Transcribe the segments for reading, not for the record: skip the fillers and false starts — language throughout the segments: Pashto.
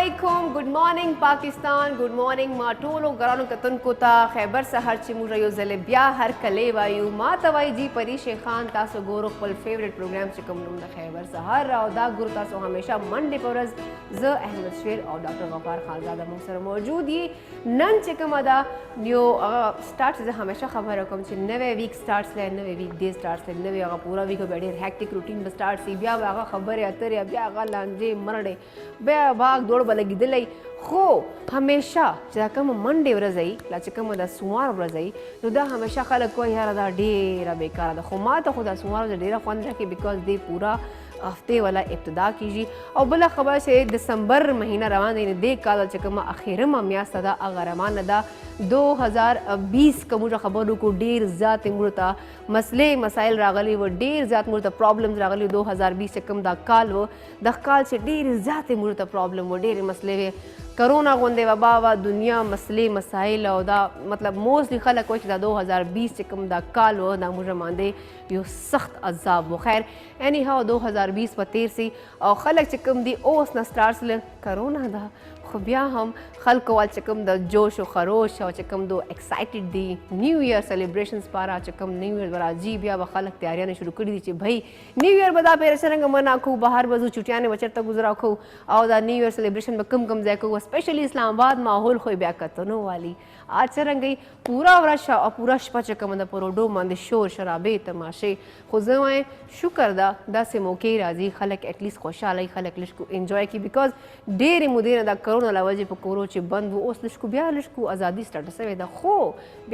علیکم ګډ مارننګ پاکستان ګډ مارننګ ما ټولو ګرانو کتونکو ته خیبر سحر چې موږ یو ځل بیا هر کلی وایو ما ته وایي جی پری شیخ خان تاسو ګورو خپل فیوریټ پروګرام چې کوم نوم د خیبر سحر او دا ګورو تاسو همیشه منډې په ورځ زه احمد شیر او ډاکټر غفار خانزاده موږ سره موجود یي نن چې کومه ده یو سټارټ زه همیشه خبره کوم چې نوی ویک سټارټس دی نوی ویک ډے سټارټس دی نوی هغه پوره ویک به ډېر هیکټیک روټین به سټارټ سي بیا به هغه خبرې اترې بیا هغه لانجې مرړې بیا भाग दौड़ به لګېدلی خو همیشه چې دا کومه منډې ورځ وي لا چې کومه د سوموار ورځ وي نو دا همیشه خلک وایي یاره دا ډېره بېکاره ده خو ما ته خو دا سوموار ورځ ډېره خوند راکوي بیکاز دې پوره هفته والا ابتدا کیږي او بله خبره چې دسمبر مهینه روان دی دې کال چې کومه اخرمه میاشت ده هغه روانه ده 2020 که موږ خبرو کو ډېر زیات موږ ته مسلې مسایل راغلي و ډېر زیات موږ ته پرابلمز راغلي 2020 چې کوم دا کال و دا کال چې ډېر زیات موږ ته پرابلم و ډېرې مسلې وې کرونا غوندې وبا وه دنیا مسلې مسایل او دا مطلب موستلی خلک وایي چې دا 2020 چې کوم دا کال و دا موږ باندې یو سخت عذاب و خیر اینی هاو 2020 په تیر سي او خلک چې کوم دي اوس نه سټارټس کرونا ده خو بیا هم خلکو وال چې کوم د جوش و خروش او چې کوم دو ایکسایټډ دي نیو ایئر سیلیبریشنز پاره چې کوم نیو ایئر به راځي بیا به خلک تیاریانې شروع کړي دي چې بھئی نیو ایئر به دا پهرې څرنګه منا کوو بهر به ځو چوټیانې به چېرته ګزاره کوو او دا نیو ایئر سیلیبریشن به کوم ځای کوو اسپیشلی اسلام آباد ماحول خو بیا کتنو والی आज څرنګه پورا ورځ او پورا شپه چې کومه د پروډو باندې شور شرابې تماشې خو زه وایم شکر ده داسې موقع راځي خلک اټلیست خوشحاله خلک لږ انجوای کوي بیکاز ډېرې مودې نه دا کرونا له وجې په کورو چې بند و اوس لږ بیا لږ ازادي سټارټ شوې ده خو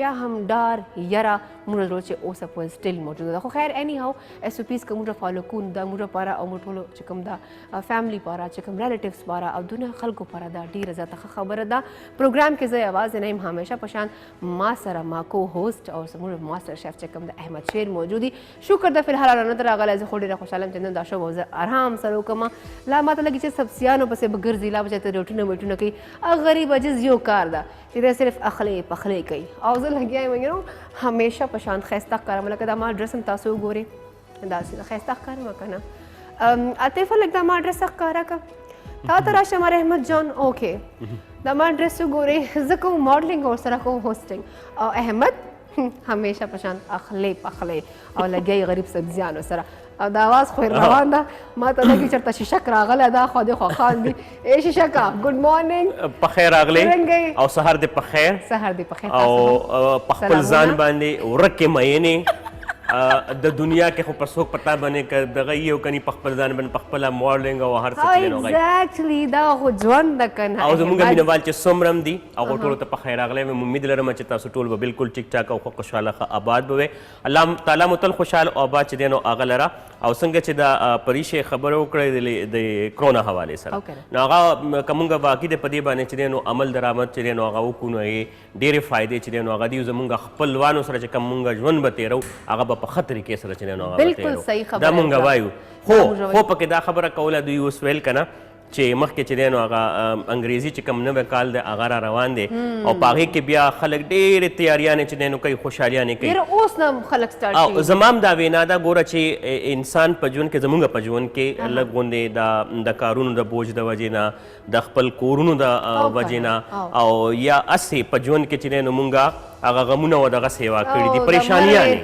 بیا هم ډار یره موږ زړه چې اوسه پورې سټیل موجوده ده خو خیر اینی هاو ایس او پیز که موږ فالو کوو دا موږ پاره او موږ ټولو چې کوم دا فیملی پاره چې کوم ریلیټیوز پاره او دنیا خلکو پاره دا ډېره زیاته ښه خبره ده پروګرام کې زه یوازې نه یم همیشه پشان ما سره ما کو هوست او زموږ ماستر شیف چې کوم د احمد شیر موجودي شکر ده فی الحال رانه ته راغلی زه خو ډېره خوشحاله یم چې نن دا شو به زه آرام سره وکړم لا ماته لګي چې سبزیانو پسې به ګرځي لا به چېرته روټونه ویټونه کوي هغه غریب عجز یو کار ده چې دی صرف اخلی پخلی کوي او زه لګیا یم یو همیشه په شان ښایسته ښکارم لکه دا ما ډرس هم تاسو وګورئ داسې ښایسته ښکارم که نه عاطفه لږ دا ما ډرس ښکاره که تا ته راشه مار احمد جان اوکې دا ما ډرس وګورئ زه کوم ماډلینګ او سره کوم هوسټینګ او احمد همیشه په شان اخلی پخلی او لګیا غریب سبزیانو سره او د اواز خو روان ده ما ته لګي چېرته شیشک راغلی دا خو دې خوښان دي ای شیشکه ګډ مارننګ په خیر راغلی او سهار دې په خیر سهار دې په خیر او په خپل ځان باندې ورکې مینې د دنیا کې خو پر څوک پتا باندې که دغه یو کني په خپل ځان باندې په خپله ماډلینګ او هر څه چې دی نو ایگزیکټلی دا خو ژوند ده که نه او زموږ مینهوال چې څومره هم دي هغو ټولو ته په خیر راغلی یم امید لرم چې تاسو ټول به بالکل ټیک ټاک او ښه خوشحاله ښه آباد به وئ الله تعالی مو تل خوشحال او آباد چې دی نو هغه لره او څنګه چې دا پریشې خبره وکړې د کرونا حوالې سره نو هغه که مونږ باقي د په دې باندې چې دی نو عمل درآمد چې دی نو هغه وکړو نو ډېرې فایدې چې دی نو هغه دي زمونږ خپلوانو سره چې کوم مونږ ژوند به تېرو هغه به په ښه طریقې سره چې دی نو هغه به تېرو دا مونږ وایو خو پکې دا خبره کوله دوی اوس ویل که نه چې مخکې چې دی نو هغه انګریزي چې کوم نوی کال دی هغه را روان دی او په هغې کې بیا خلک ډېرې تیاریانې چې دی نو کوي خوشحالیانې کوي اوس نه خلک سټارټ او زما هم دا وینا ده ګوره چې انسان په ژوند کې زموږ په ژوند کې لږ غوندې د کارونو د بوج د وجې نه د خپل کورونو د وجې نه او یا هسې په ژوند کې چې دی نو مونږ هغه غمونه و دغه سیوا کړي دي پریشانیانې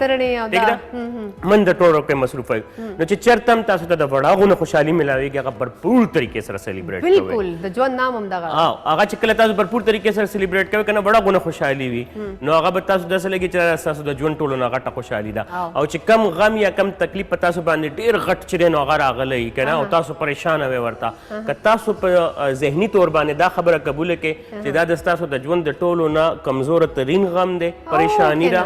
من د ټول وخت مصروف وي نو چې چېرته هم تاسو ته د وړاغونه خوشحالي ملاویږي هغه भरपूर طریقې سره سیلیبریټ کوئ بالکل د ژوند نام هم دغه هغه چې کله تاسو भरपूर طریقې سره سیلیبریټ کوئ که نه وړاغونه خوشحالي وي نو هغه به تاسو داسې لګي چې ستاسو د ژوند ټولو نه غټه خوشحالي ده او چې کم غم یا کم تکلیف په تاسو باندې ډېر غټ چې دی نو هغه راغلی که نه او تاسو پریشانه وئ ورته که تاسو په ذهني طور باندې دا خبره قبوله کړئ چې دا د ستاسو د ژوند د ټولو نه کمزوره ترین غم دی پریشانی ده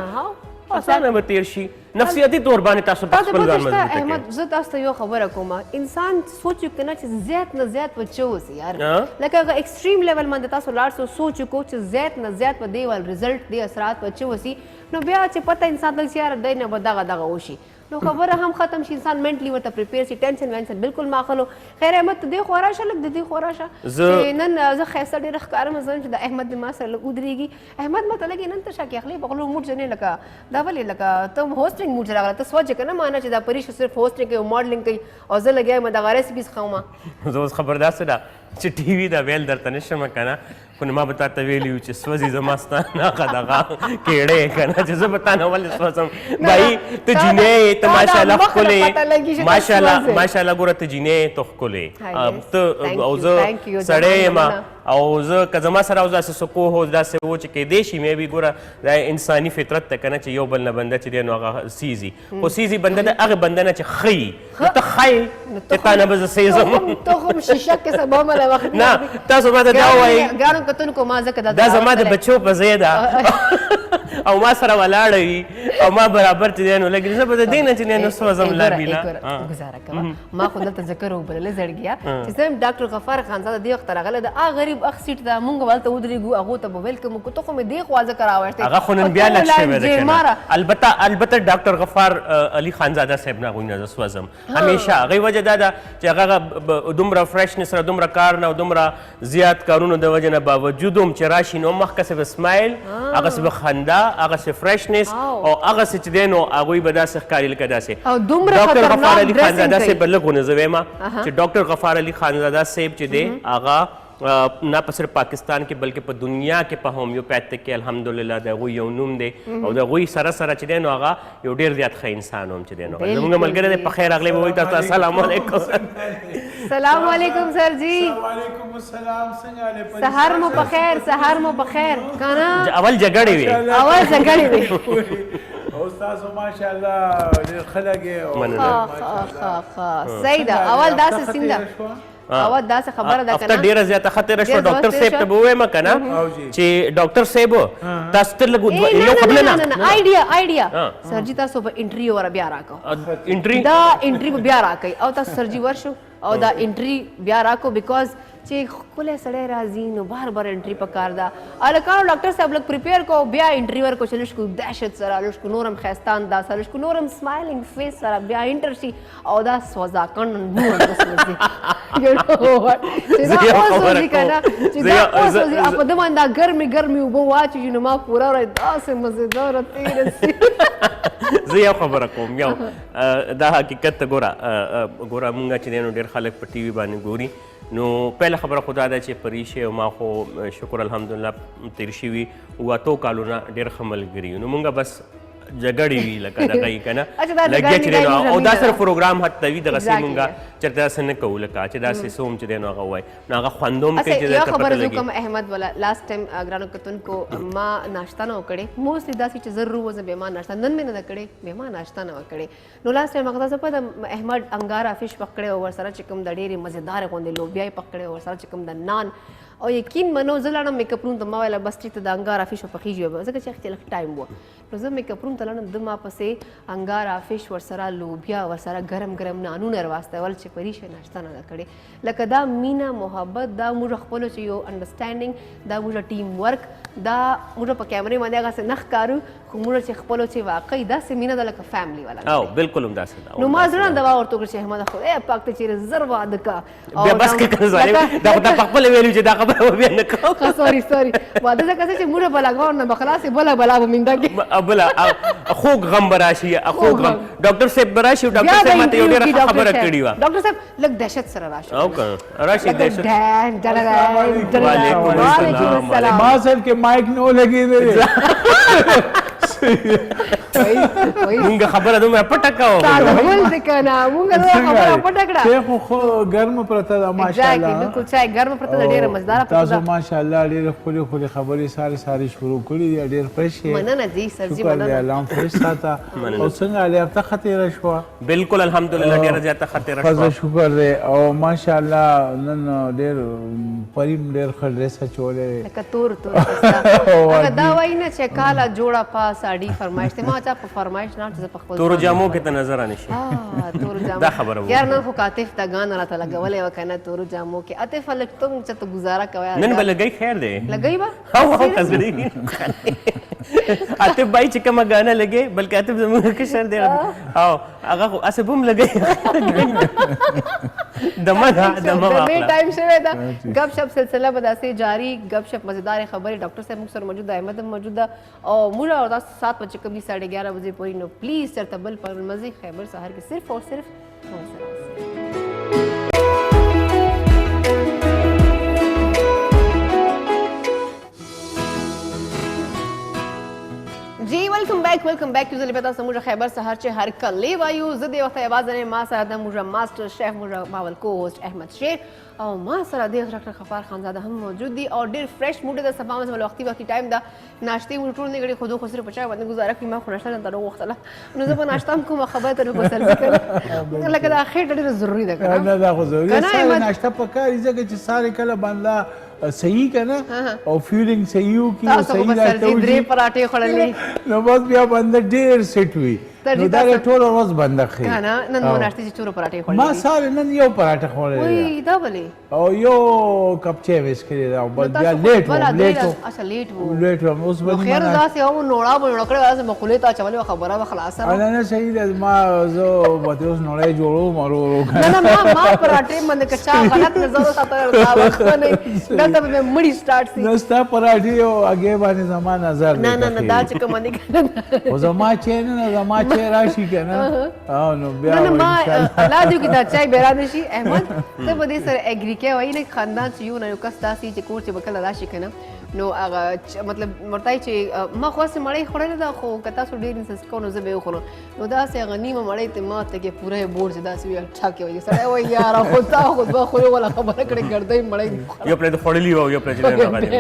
اسانه به تیر شي نفسیاتي طور باندې تاسو په خپل ځان مضبوطه کړئ احمد زه تاسو ته یو خبره کوم انسان سوچ وکړي نه چې زیات نه زیات به څه وسي یار لکه هغه ایکسټریم لیول باندې تاسو لاړ سو سوچ وکړو چې زیات نه زیات به دی ول رزلټ دی اثرات به څه وسي نو بیا چې پته انسان ته چې یار دی نه به دغه وشي نو خبره هم ختم شي انسان منټلی ورته پریپیر شي ټینشن وینشن بالکل ماخلو خیر احمد ته دې خو راشه لږ د دې خو راشه نن زه ښایسته ډېره ښکارم زه چې د احمد د ما سره لږ ودرېږي احمد ماته لګي نن ته شاکې اخلي په غلو موډ ځنې لکه دا ولې لکه ته هوسټینګ موډ راغله ته سوچ که نه مانه چې دا پریش صرف هوسټینګ کوي ماډلینګ کوي او زه لګیا یم دغه ریسیپیز خاومه زه اوس خبر داسې ده چې ټي وي دا ویل درته نشم که نه خو ما به تا ته ویلي وو چې سوځي زما ستا هغه دغه کېړی که نه چې زه به تا نه ولې سوځم بهي ته جینۍ یې ته ماشاءالله ښکلې ماشاءالله ګوره ته جینۍ یې ته ښکلې ته او زه سړی یم او زه که زما سره اوس داسې څه کوه او داسې و چې کیدی شي مې بي ګوره دا انساني فطرت ته که نه چې یو بل نه بنده چې دی نو هغه سیزي خو سیزي بنده د هغې بنده نه چې ښیي نو ته ښایي چې تا نه به زه سیزم ته خو شیشه کې سبا مله وخت نه تاسو ما ته دا وایي ګرانو کتونکو ما ځکه دا زما د بچو په ځای ده او ما سره ولاړه وي او ما برابر چې دی نو لګي زه به د دې نه چې دی نو سوځم لا بیله ګزاره کوه ما خو دلته ذکر وبللی زړګیا چې زه ډاکټر غفار خانزاده دې وخت راغلی د غریب اخ سیټ ته مونږ هلته ودرېږو هغو ته به ویلکم وکړو ته خو مې دې خوا ځکه راوړتی هغه خو نن بیا لږ شوی ده که نه البته ډاکټر غفار علي خانزاده صاحب نه هغوی نه زه سوځم همیشه هغې وجه دا ده چې هغه دومره فرشنس سره دومره کار نه او دومره زیات کارونو د وجې نه باوجود هم چې راشي نو مخکسې به سمایل هغسې به خندا هغسې فرشنس او هغسې چې دی نو هغوی به داسې ښکاري لکه داسې ډاکټر غفار علي خانزاده صاحب به لږ ونه زه وایم چې ډاکټر غفار علي خانزاده صاحب چې دی هغه نه په صرف پاکستان کې بلکې په دنیا کې په هومیوپیتھک کې الحمدلله د هغوی یو نوم دی او د هغوی سره سره چې دی نو هغه یو ډېر زیات ښه انسان هم چې دی نو زموږ ملګری دی په خیر راغلی به وایي تاسو ته السلام علیکم سلام علیکم سر جی وعلیکم السلام څنګه سهار مو په خیر سهار مو په خیر که نه اول جګړې وې اول جګړې وې او تاسو ماشاءالله ډېر ښه لګې صحیح ده اول داسې سین ده اول داسې خبره ده که نه ډېره زیاته ښه تېره شوه ډاکټر صاحب ته به ووایم که نه چې ډاکټر صاحب تاسو ته لږ یو قبله نه آیډیا سر جي تاسو به انټري وره بیا راکړو انټري دا انټري به بیا راکوئ او تاسو سر جي ورشو او دا انټري بیا راکو بیکاز چې ښکلی سړی راځي نو بار بار انټري پکار ده هلکانو ډاکټر صاحب لږ پریپیر کو بیا انټري ورکړو چې لږ کو دهشت سره لږ کو نور هم ښایسته انداز سره لږ کو نور هم سمایلینګ فیس سره بیا انټر شي او دا سوځاکن نور وسوځي چې دا وسوځي که نه چې دا وسوځي او په ده باندې دا ګرمې ګرمې اوبه واچوي نو ما پوره ورځ داسې مزېداره تېره سي زه یو خبره کوم یو دا حقیقت ته ګوره مونږ چې دی نو ډېر خلک په ټي وي باندې ګوري نو پیله خبره خو دا ده چې پریشې او ما خو شکر الحمدلله تېر شوي اووه اتو کالونه ډېر ښه ملګري یو نو مونږ بس جګړې وي لکه دغه یي که نه لګیا چې دی نو او دا سره پروګرام حتی وي دغسې مونږ چېرته داسې نه کوو لکه چې داسې څه هم چې دی نو هغه ووایي نو هغه خوند هم کوي چې یو خبره زه کوم احمد والا لاست ټایم ګرانو کتونکو ما ناشته نه وکړې موسټلی داسې چې ضرور وزه بیا ما ناشته نن مې نه ده کړې بیا ما ناشته نه وکړې نو لاست ټایم هغه تاسو پته احمد انګاره فش پکړی او ورسره چې کوم د ډېرې مزېدارې غوندې لوبیا یې پکړی او ورسره چې کوم د نان او یقین منو زه لاړم میکاپ روم ته ما ویله بس چې ته د انګاره فش پخېږي ځکه چې اخ لږ ټایم و نو زه میکاپ روم ته لاړم د ما پسې انګاره فش ورسره لوبیا ورسره ګرم ګرم نانونه راواستول چې پریشه ناشته نه ده کړې لکه دا مینه محبت دا موږ خپلو چې یو انډرسټینډینګ دا موږ ټیم ورک دا موږ په کیمرې باندې هغسې نه ښکارو خو موږ چې خپلو چې واقعي داسې مینه ده لکه فیملی والا او بالکل هم داسې ده نو ما زړه نه دوا ورته وکړه چې احمده خدای پاک ته چېرې زر واده کا بیا بس که کنه ظالم دا خو تا په خپله ویلي چې دا خبره به بیا نه کوم سوري واده ځکه چې موږ به لګاو نه به خلاصې بله بلا به مینده کې بله خوږ غم به راشي خوږ غم ډاکټر صاحب به راشي ډاکټر صاحب ماته یو ډېره ښه خبره کړې وه ډاکټر صاحب لږ دهشت سره راشي او که راشي دهشت وعلیکم السلام ما سر کې مایک نه لګېدلی مونږ خبره دومره پټه کوو ټول دې که نه مونږ خبره پټه کړه ته خو خو ګرمه پرته ده ماشاءالله بالکل چای ګرمه پرته ده ډېره مزداره پرته تاسو ماشاءالله ډېرې ښکلې ښکلې خبرې ساري شروع کړي دي ډېر فرش یې مننه جی سر جی شکر دی الله هم فرش ساته او څنګه هفته ښه تېره شوه بالکل الحمدلله ډېره زیاته ښه تېره فضل شکر دی او ماشاءالله نن ډېر پریم ډېر ښه ډرېس اچولی لکه تور هغه دا وایي نه چې کاله جوړه پا ساړي فرمایش دی ما چا په فرمایش نه چې زه په خپل تورو جامو کې ته نظر رانشي تورو جامو دا خبره وه یار نن خو کاتف ته ګان راته لګولی وه که نه تورو جامو کې عاطف هلک ته هم چېرته ګزاره کوی نن به لګی خیر دی لګوي به عاطف بھائی چې کومه ګانه لګې بلکې عاطف زموږ کشر دی او هغه خو هسې به هم لګی دمه دمې ټایم شوی ده ګپ شپ سلسله به داسې جاري ګپ شپ مزېدارې خبرې ډاکټر صاحب موږ سره موجود ده احمد هم موجود ده او موږ او تاسو سات بجې کبھی 11:30 بجې پورې نو پلیز چېرته بل پر مزې خیبر سهار کې صرف اور صرف جی ویلکم بیک یو زلی پتا سموجه خیبر سهر چې هر کله وایو زه د وخت یوازې ما سره د موجه ماستر شیف موجه ماول کو هوست احمد شیر او ما سره د ډاکټر غفار خانزاده هم موجود دي او ډیر فرش موډ د سبا مې وختي ټایم دا ناشته مو ټول نه غړي خودو خو سره پچا باندې گزاره کوي ما خو ناشته ته وختله نو زه په ناشته کوم خبره ته کو سر ذکر لکه دا اخر ډیر ضروری ده نه دا خو ضروري ده ناشته پکاري ځکه چې ساره کله باندې صحیح کنه او فیلینګ صحیح وو کی صحیح راته درې پراټې خړلې نو بس بیا باندې ډیر سیټ وي نو دا ټول ورځ بنده خي کنه نن مو ناشته چې چورو پراټې خړلې ما ساره نن یو پراټه خړلې وای دا ولې او یو کپ چای وس کړی دا بس بیا لیټ اچھا لیټ وو اوس به خیر دا سه او نوړا به نوکړه واسه مقوله تا چولې خبره خلاصه نه صحیح ده ما زه به اوس نوړې جوړو مرو نه ما پراټې باندې کچا غلط نظر ساتل دا وخت نه دلته به مړی سٹارټ سي نو ستا پراټې او هغه باندې زما نظر نه دا چې کوم نه کنه او زما چې نه زما چې راشي کنه او نو بیا نه ما الله دې کې دا چای بیران شي احمد ته په دې سره اګری کې وای نه خاندان چې یو نه کس تاسو چې کور چې بکل راشي کنه نو هغه مطلب مرتای چې ما خو سه مړی خورل دا خو کتا سو ډیر انسس کو نو زه به خورم نو دا سه غنیمه مړی ته ما ته کې پوره بورډ دا سوي اچھا کې وای سره وای یار خو تا خو به خو ولا خبره کړې ګرځي مړی یو پرې خړلی وو یو پرې نه راغلی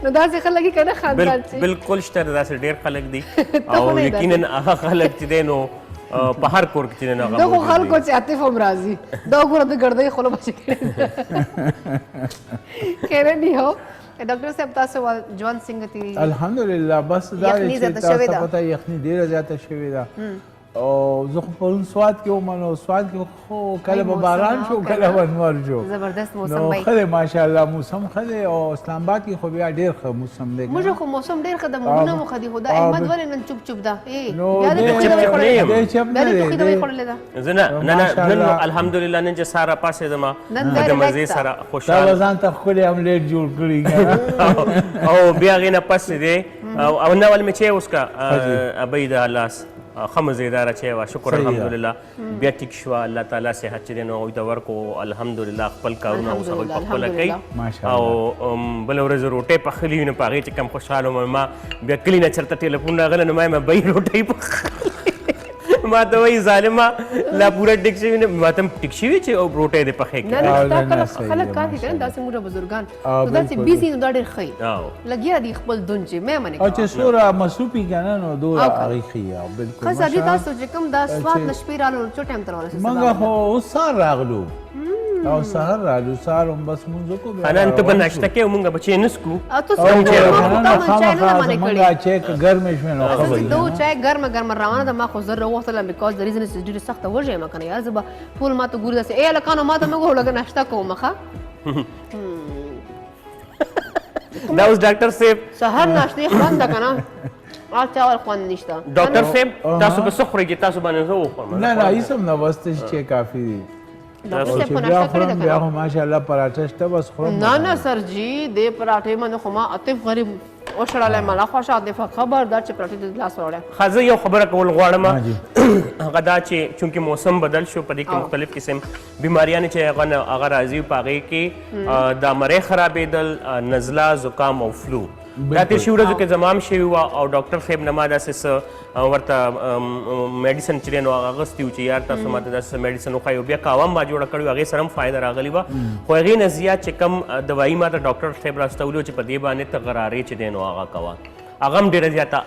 نو دا څه خلک کنه خاندان چې بالکل شته دا ډیر خلک دي او یقینا هغه خلک چې دینو په هر کور کې نه هغه دغه خلکو چې عاطف هم راضي دا ګوره د ګرځي خلک بچی کړي نه هو ډاکټر صاحب تاسو جوان څنګه تیری الحمدلله بس دا چې تاسو پته یخني ډیره زیاته شوې ده او زه خو پرون سواد کې ومنو سواد کې خو کله به باران شو کله به انوار شو زبردست موسم نو وای خله ماشاءالله موسم خله او اسلام آباد کې خو بیا ډیر ښه موسم دی موږ خو موسم ډیر ښه د مونږ مو خدي خدا احمد ولې نن چوپ چوپ ده نو بیا دې چپ بیا دې خو دې خړلې ده زنه نه الحمدلله نن چې سارا پاسه زما د مزه سره خوشاله ځان ته خو له املیټ جوړ کړی او بیا غینه پس دی او نو ول می چې اوس کا ابید الله خمزیدار چې وا شکر الحمدلله بیا ټیک شو الله تعالی صحت چې نو د ورکو الحمدلله خپل کارونه اوس په خپل کوي او بل ورځ روټه په خلی نه پاږي چې کم خوشاله ما بیا کلی نه چرته ټلیفون راغله نو ما به روټه په ما ته وای ظالما لا پورا ټیک شي نه ما ته ټیک شي چې او روټه دې په خې نه نه خلک کار کوي دا سموږ بزرګان دا چې بیزي نو ډېر خي لګیا دي خپل دون چې مې منه او چې سورا مسوپی کنه نو دوه اړیخي بالکل خاصه دي تاسو چې کوم دا سواد نشپیرالو چو ټایم تر ورسې منګه خو سار راغلو او سهار رالو سهار هم بس مونږ کو انا انت بناشته کې مونږ بچي نسکو تاسو څنګه ما چای نه مانه کړی مونږه چای ګرمه شوه نو خبرې دو چای ګرمه روانه ده ما خو زر وختل بیکاز د ریزن چې ډیره سخت وجه ما کنه یار زبا ټول ما ته ګور دسه ای لکانو ما ته مګو لګ ناشته کوم مخه دا اوس ډاکټر صاحب سهار ناشته خوند کنه چاول خوند نشته ډاکټر صاحب تاسو به سخري کې تاسو باندې زه وخورم نه هیڅ هم نه واسطه چې کافي دي ډاکټر صاحب په ناشته کړی بیا خو ماشاءالله پراټه شته بس خورم نه سر جی د پراټې باندې خو ما عاطف غریب او شړاله مالا خوشا د خبردار چې پراټې د لاس وړه خزه یو خبره کول غواړم هغه دا چې چونکه موسم بدل شو په دې کې مختلف قسم بیماریاں چې هغه راځي پاږي کې د مړې خرابېدل نزله زکام او فلو دا تیر شي ورځو کې زمام شوي وه او ډاکټر صاحب نه ما داسې ورته میډیسن چې دی نو هغه اخیستی و چې یار تاسو ماته داسې میډیسن وښایو بیا قهوه هم ما جوړه کړې وه هغې سره هم فایده راغلې وه خو هغې نه زیات چې کم دوایي ما ته ډاکټر صاحب راستولي چې په دې باندې ته غرارې چې دی نو هغه کوه هغه هم ډېره زیاته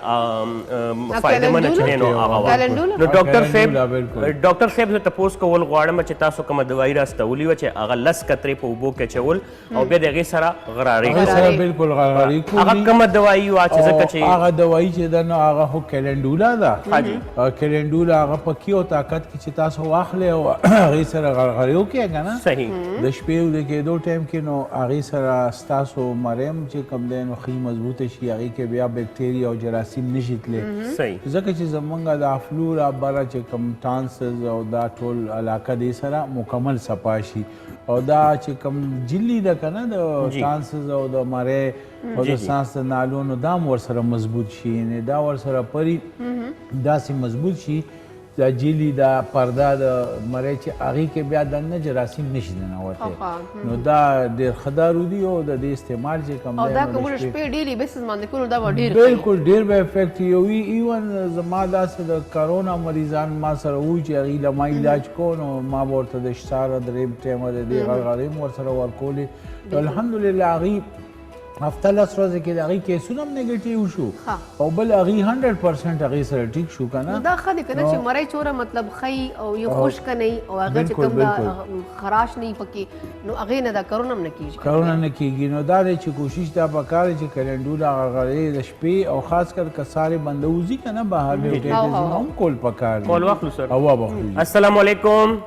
فایدهمنه چې دی نو هغه وه نو ډاکټر صاحب زه تپوس کول غواړم چې تاسو کومه دوایي راستولي وه چې هغه لس قطرې په اوبو کې اچول او بیا د هغې سره غرارې بالکل غرارې هغه کومه دوایي وه چې ځکه چې هغه دوایي چې ده نو هغه خو کلنډولا ده کلنډولا هغه په کیو طاقت کې چې تاسو واخلې او هغې سره غرغرې وکړې که نه صحیح د شپې د کېدو ټایم کې نو هغې سره ستاسو مریم چې کوم دی نو ښې مضبوطه شي هغې کې بیا بیکټیریا او جراثیم نشي تللی ځکه چې زمونږ د فلو رابره چې کوم ټانسز او دا ټول علاقه دې سره مکمل صفا شي او دا چې کوم جلی ده که نه د ټانسز او د مرۍ او د سانس د نالو نو دا هم ورسره مضبوط شي یعنې دا ورسره پرې داسې مضبوط شي دا جیلی دا پرده د مرۍ چې هغې کې بیا دننه جراثیم نشي ننوتی نو دا ډېر ښه دارو دي او د دې استعمال چې کوم او دا که موږ شپې ډیلی بیسس باندې کړو دا به ډېر بالکل ډېر به افیکټ وي ایون زما داسې د کرونا مریضان ما سره وو چې هغې له ما علاج کو نو ما به ورته د سهار درېیم ټایمه د دې غرغرې م ورسره ورکولې نو الحمدلله هغې هفته لس ورځې کې د هغې کیسونه هم نیګټیو شو او بل هغې 100% هغې سره ټیک شو که نه دا ښه دی که نه چې مرۍ چوره مطلب ښي او یو خشکه نه وي او هغه چې کوم دا خراش نه وي پکې نو هغې نه دا کرونا هم نه کېږي کرونا نه کېږي نو دا دی چې کوشش دا پکار دی چې کلنډونه غرغرې د شپې او خاص کر که سارې بنده وځي که نه بهر ډیوټۍ هم کول پکار دی کول واخلو سر هوا به السلام علیکم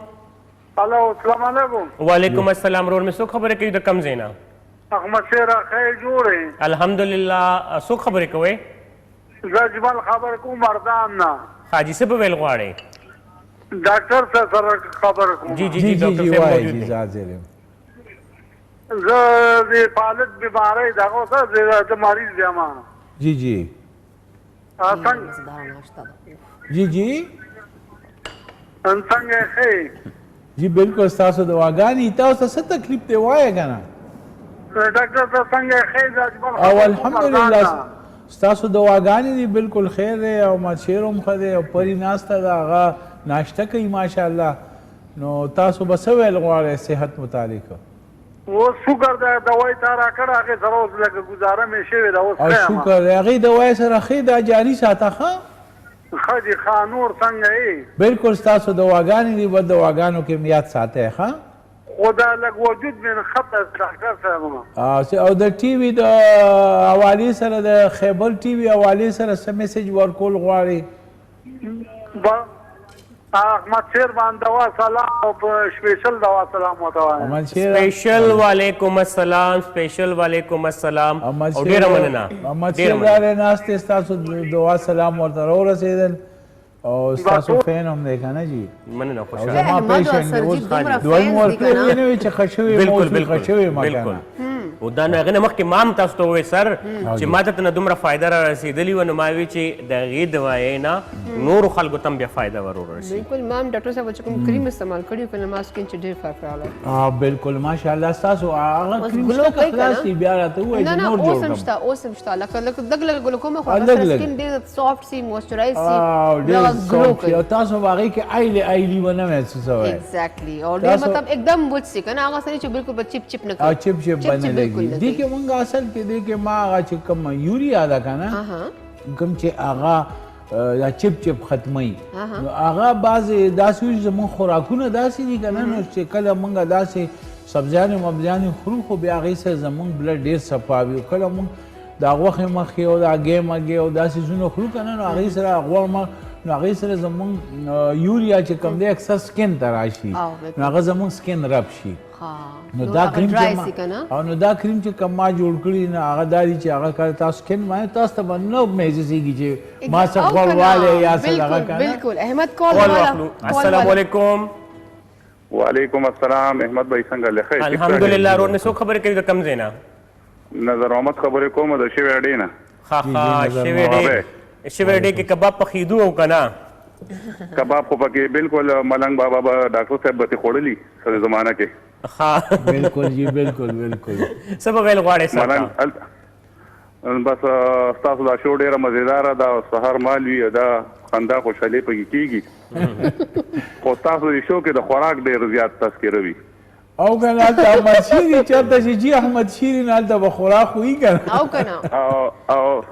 الو السلام علیکم وعلیکم السلام رور مې څوک خبرې کوي د کم ځای نه احمد شیر خیر جوړې الحمدلله څوک خبرې کوئ زه اجمل خبر کوم مردان نه حاجي صاحب ویل غواړئ ډاکټر صاحب سره خبر کوم جی جی جی ډاکټر صاحب موجود دي زه د پالت بیماری دغه څه د مریض یم جی جی جی جی څنګه ښه جی بالکل ستاسو دواګانې تاسو څه تکلیف دی وایه که نه ډاکټر صاحب څنګه ښه اجمل او الحمدلله ستاسو دواګانې دي بالکل خیر دی او مشیر هم ښه دی او پرې ناسته ده هغه ناشته کوي ماشاءالله نو تاسو به څه ویل غواړئ صحت متعلق اوس شکر دی دوايي تا راکړه هغې سره اوس لږه ګزاره مې شوې ده اوس او شکر دی هغې دوايي سره ښې دا جاري ساته ښه ښه دي ښه نور څنګه یې بالکل ستاسو دواګانې دي بس دواګانو کې م یاد ساتئ ښه خو دا لږ وجود مې نښته ډاکټر صاحب او د ټي وي د حوالې سره د خیبر ټي وي حوالې سره څه میسج ورکول غواړئ احمد شیر باندې دوا سلام او سپیشل دوا سلام وته سپیشل وعلیکم السلام سپیشل وعلیکم السلام او ډیره مننه احمد شیر دار ناشته تاسو دوا سلام ورته ورسېدل او ستاسو فین هم دی که نه جي مننه خوشحاله زما پیشنټ دی اوس دویم ورکړی نه وي چې ښه شوي بالکل ښه شوي ما که نه او دا نو هغې نه مخکې ما هم تاسو ته ووایي سر چې ما ته نه دومره فایده را رسېدلې وه نو ما وی چې د هغې دوایۍ نه نورو خلکو ته هم بیا فایده ور ورسي بالکل ما هم ډاکټر صاحب چې کوم کریم استعمال کړی که نه ما سکین چې ډېر فرق راغلی بالکل ماشاءالله ستاسو هغه کریم شته که خلاص دي بیا راته ووایي چې نور جوړ کړم اوس هم شته اوس هم شته لکه لږ لږ ګلوکوما خو هغه سره سکین ډېر سافټ سي موئسچرایز سي ګلو کوي او تاسو به هغې کې آیلي به نه محسوسوئ ایگزیکټلی او ډېر مطلب एकदम وچ سي که نه هغه سره چې بالکل به چپ چپ نه کوي چپ چپ به نه لګي دې کې مونږ اصل کې دې کې ما هغه چې کوم یوریا ده که نه کوم چې هغه دا چپ چپ ختموي نو هغه بعضې داسې وي چې زموږ خوراکونه داسې دي که نه نو چې کله مونږ داسې سبزیانې مبزیانې خورو خو بیا هغې سره زموږ بلډ ډېر صفا وي او کله مونږ دا غوښې مخې او دا هګۍ مګۍ او دا څیزونه خورو که نه نو هغې سره غوړ مخ نو هغې سره زموږ یوریا چې کوم دی اکثر سکین ته راشي نو هغه زموږ سکین رب شي نو دا کریم چې او نو دا کریم چې کوم ما جوړ کړي نو هغه دا دي چې هغه کله تاسو سکین باندې تاسو ته به نه محسوسېږي چې ما څه غوړ والی یا څه دغه که نه بالکل احمد کال والا السلام علیکم وعلیکم السلام احمد بھائی څنګه لخیر الحمدلله رور مې څوک خبرې کوي د کم ځای نه نظر احمد خبرې کوم د شوی اډې نه شوی اډې کې کباب پخېدو او که نه کباب خو پکې بالکل ملنګ بابا به ډاکټر صاحب به خوړلي سره زمانه کې بالکل جی بالکل بالکل څه به ویل غواړئ سر بس ستاسو دا شو ډېره مزېداره ده سهار مال وي دا خندا خوشحالي پکې کېږي خو ستاسو د شو کې د خوراک ډېر زیات تذکره وي او که نه هلته احمد شیري چېرته چې جي احمد شیري نه هلته به خوراک وي که نه او که نه او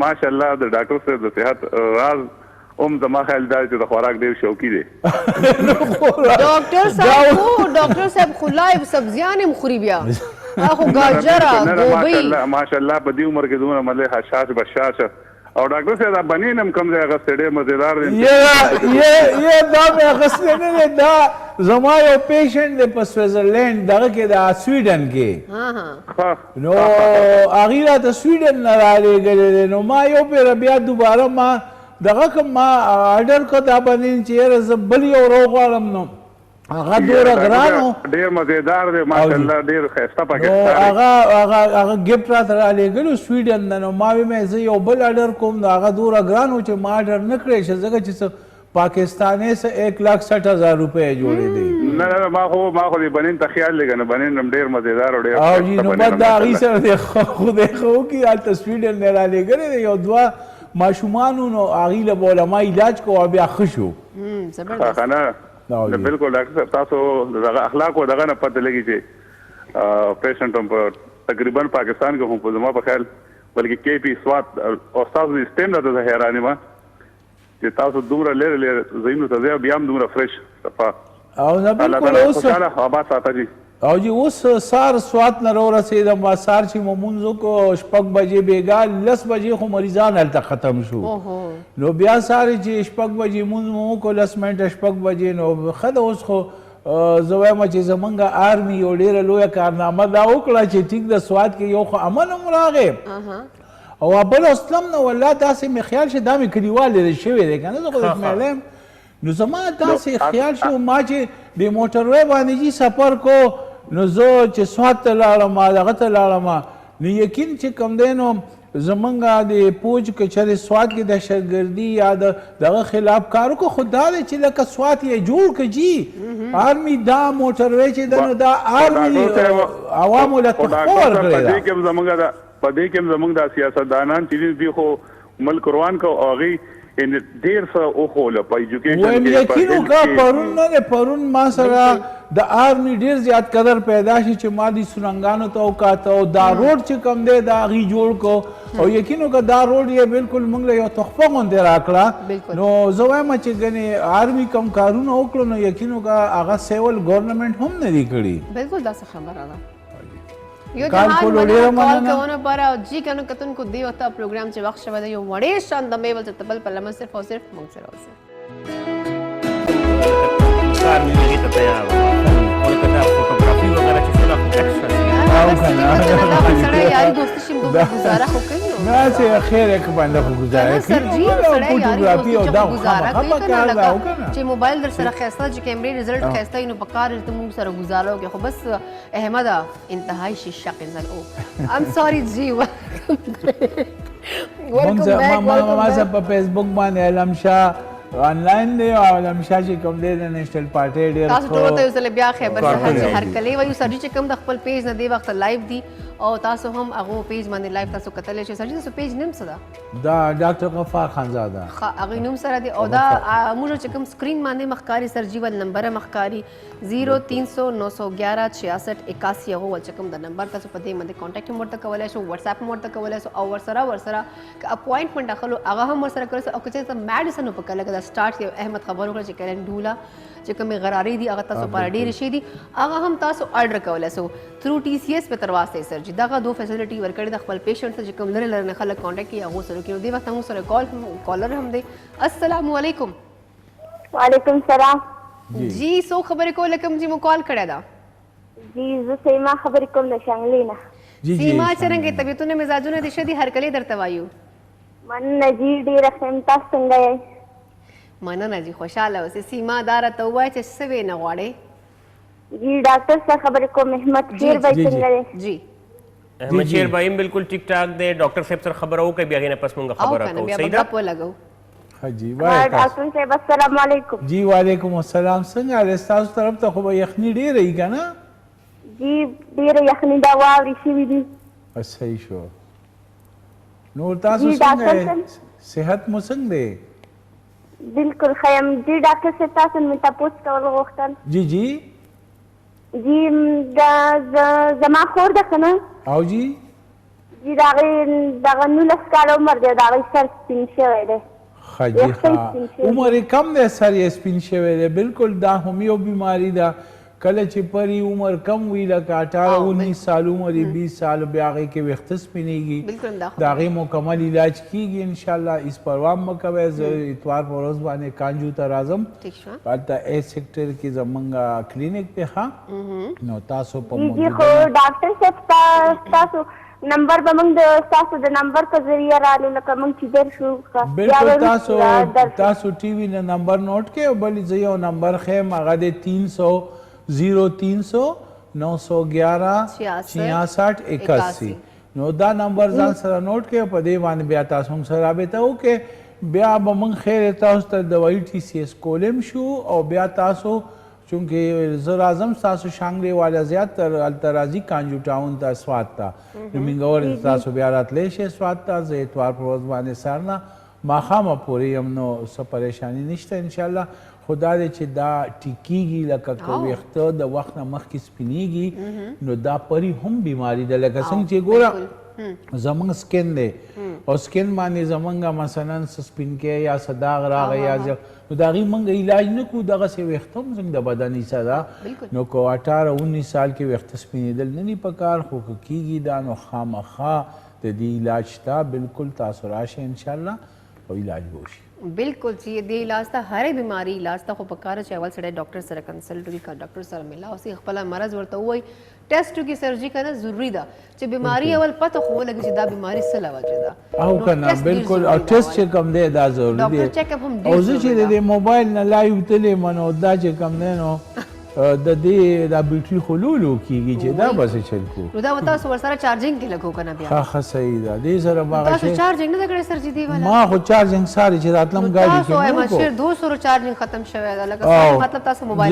ماشاءالله د ډاکټر صاحب د صحت راز زما خیال دا چې د خوراک ډېر شوقي دی ډاکټر صاحب خو لایب سبزیانې هم خوري بیا خو ګاجره ګوبۍ ماشاءالله په دې عمر کې دومره مطلب حشاش بشاش او ډاکټر صاحب دا بنین هم کم ځای اغوستی ډېر مزېدار دی دا مې اغوستی نه دی دا زما یو پیشنټ دی په سویزرلینډ دغه کې د سویډن کې نو هغې راته سویډن نه رالیږلی دی نو ما یو پېره بیا دوباره ما دغه کوم ما آرډر کړ دا بنین چې یاره زه بل یو راوغواړم نو هغه دوره ګرانو ډېر مزېدار دی ماشاءالله ډېر ښایسته پکې هغه ګفټ راته رالیږلو سویډن نه نو ما ویې زه یو بل آرډر کوم نو هغه دوره ګران و چې ما آرډر نه کړی شه ځکه چې څه पाकिस्तानी से 1,60,000 रुपए जोड़े दे نه ما خو دې بنین ته خیال لګا نه بنین هم ډیر مزیدار او ډیر او جی نو بعد دا غي سره د خو کی ال تصویر نه را لګره یو دوا ماشومانو نو اغي له علماء علاج کو بیا خشو زبردست نه بالکل ډاکټر صاحب تاسو دغه اخلاق او دغه نه پته لګی چې پیشنټ هم تقریبا پاکستان کې هم په زما په خیال بلکې کې پی سوات او تاسو د سټیم نه ته حیرانه ما چې تاسو دومره لره زینو ته بیا هم دومره فرش صفا او نه بالکل اوس آباد ساته جی او جی اوس سار سوات نه رو رسیدم ما سار چې مونږ کو شپږ بجې بیګا 10 بجې خو مریضان هلته ختم شو نو بیا سار چې شپږ بجې مونږ کو 10 منټه شپږ بجې نو خد اوس خو زوایم چې زمونږ آرمي یو ډیره لویه کارنامه دا وکړه چې ټیک د سوات کې یو خو امن هم راغی او بل اسلم نو والله تاسې مې خیال شه دا مې کلیوال لري شوی دی که نه زه خو اطمینان نو زما داسې خیال شو ما چې د موټروی باندې جي سفر کو نو زه چې سوات ته لاړم دغه ته لاړم نو یقین چې کوم دی نو زمونږ د پوج که چېرې سوات کې دهشتګردي یا دغه خلاف کار وکړو خو دا دی چې لکه سوات یې جوړ کړه جي آرمي دا موټروی چې دی نو دا آرمي عوامو له تحفه ورکړې ده په دې کې زمونږ د سیاستدانان چې دي خو ملک روان کو او هغوی ډېر څه وښوله په ایجوکیشن ویم یقین وکړه پرون نه دی پرون ما سره د آرمي ډېر زیات قدر پیدا شي چې ما دې سرنګانو ته وکاته او دا روډ چې کوم دی دا هغوی جوړ کو او یقین وکړه دا روډ یې بالکل موږ له یو تحفه غوندې راکړه نو زه وایم چې ګنې آرمي کوم کارونه وکړو نو یقین وکړه هغه سیول ګورنمنټ هم نه دی کړي بالکل داسې خبره ده यो जहान कॉल कोने पर जी कनु कतन को दी होता प्रोग्राम चे वक्त शवद यो वड़े शान दमे बल तबल पलम सिर्फ और सिर्फ मुंग से कार में लगी तो तैयार और कदा फोटोग्राफी वगैरह की सला एक्स्ट्रा او کنه सड़े यारी दोस्ती शिम दो गुजारा हो गई نه چې خیر یک باندې خو گزاره سر جی سړی فوټوګرافي او دا گزاره کوي کار دا وکنه چې موبایل در سره خسته چې کیمرې رزلټ خسته نو پکار ته موږ سره گزاره کوي خو بس احمد انتهائی شیشق انسان او ام سوري جی ما سره په فیسبوک باندې علم شاه آنلاین دی او علم شاه چې کوم دی د نیشنل پارټي ډیر تاسو ټول ته یو بیا خیبر سهار هر کله وایو سر چې کوم د خپل پیج نه دی وخت لایو دی او تاسو هم هغه پیج باندې لایو تاسو کتلی شئ سر چې تاسو پیج نیم څه ده دا ډاکټر غفار خانزاده هغه نوم سره دی او دا موږ چې کوم سکرین باندې مخکاري سر جی ول نمبر مخکاري 0300 911 66 81 هغه ول چې کوم د نمبر تاسو په دې باندې کانټیکټ هم ورته کولای شئ واتس اپ هم ورته کولای شئ او ورسره که اپوینټمنټ اخلو هغه هم ورسره کولای شئ او که چېرته میډیسن په کله دا سٹارټ یو احمد خبر وکړه چې کلندولا چې کومې غراري دي هغه تاسو پر ډېرې شي دي هغه هم تاسو آرډر کولی سو تھرو TCS په تر واسطې سر چې دغه دو فیسلټي ورکړي د خپل پیشنټ سره چې کوم لري لري خلک کانټیکټ کوي هغه سره کوي دې وخت موږ سره کالر هم دی السلام علیکم وعلیکم السلام جی سو خبرې کوله کوم چې مو کال کړی دا جی زه سیما خبرې کوم د شانګلې نه سیما څرنګه طبیعتونه مزاجونه دې ښه دي هر کله درته وایو مننه جی ډېره ښه یم تاسو څنګه یئ مننه جی خوشحاله اوسئ سیما دا راته ووایه چې څه ویې نه غواړئ جی ډاکټر صاحب خبرې کوم احمد شیر بھائی څنګه دی جی احمد شیر بھائی بالکل ٹھیک ٹھاک دے ڈاکٹر صاحب سره خبر او کوي بیا غینه پس مونږه خبره کوو صحیح ده په لګو حجی وای ډاکټر صاحب السلام علیکم جی وعلیکم السلام څنګه تاسو طرف ته خو یخنی ډیره ای کنه جی ډیره یخنی دا واوري شوي دي صحیح شو نور تاسو څنګه صحت مو څنګه دی بالکل خیم جی ډاکټر صاحب تاسو مې تاسو کول غوښتل جی جی جی دا زما خور ده کنه او جی جی دغه 19 کال عمر دی دغه سر سپین شوی دی خجی ها عمر کم دی سر یې سپین شوی دی بالکل دا هم یو بیماری ده کله چې پری عمر کم وي لکه 18 19 سال عمر 20 سال بیا هغې کې ویښته سپینېږي د هغې مکمل علاج کیږي انشاءالله هېڅ پروا مه کوئ زه اتوار په ورځ باندې کانجو ته راځم هلته A سیکټر کې زمونږ کلینیک دی ښه نو تاسو په جی خو ډاکټر صاحب تاسو نمبر به موږ ستاسو د نمبر په ذریعه رالو لکه موږ چې درشو بالکل تاسو ټي وي نه نمبر نوٹ کړئ او بل زه یو نمبر ښیم هغه دی 0300 911 66 81 نو دا نمبر ځان سره نوٹ کړئ په دې باندې بیا تاسو هم سره رابطه وکړئ بیا به موږ خیر تاسو ته دوايي TCS کولم شو او بیا تاسو چونکه زه راځم ستاسو شانګلې والا زیات تر الترازي کانجو ټاون ته سوات ته نو تاسو بیا راتلی شئ سوات ته زه اتوار په ورځ باندې سهار نه ماښامه پورې یم نو څه پریشاني نشته انشاءالله خدا دې چې دا ټیکیږي لکه که ویښته د وخت نه مخکې سپینېږي نو دا پرې هم بیماري ده لکه څنګه چې ګوره زمونږ سکن دی او سکن باندې زمونږ مثلا څه سپینکۍ یا څه داغ راغی یا نو د هغې موږ علاج نه کړو دغسې ویښته هم زموږ د بدن حصه ده نو که 18-19 سال کې ویښته سپینېدل نه دي په کار خو که کېږي دا نو خامخا د دې علاج شته بلکل تاسو راشئ انشاءالله او علاج به وشي बिल्कुल जी दे इलाज था हर बीमारी इलाज था खो पकार चे अवल सड़े डॉक्टर सर कंसल्ट की का डॉक्टर सर मिला उसी खपला मरज वरता हुई टेस्ट की सर्जरी करना जरूरी था जे बीमारी अवल पता हो लगे जे दा बीमारी से लवा जे दा او کنه بالکل او ټیسټ چې کوم دی دا ضروري دی डॉक्टर चेकअप हम او زه چې د موبایل نه لایو تلې منو دا چې کوم دی نو د دې دا بیټري خلولو کیږي چې دا بس چل کو نو دا وتا سو سره چارجینګ کې لګو کنه بیا ها صحیح ده دې سره باغ تاسو چارجینګ نه کړی سر جی دی والا ما خو چارجینګ ساري چې راتلم ګاډي کې تاسو ما شیر 200 چارجینګ ختم شوی دا لکه مطلب تاسو موبایل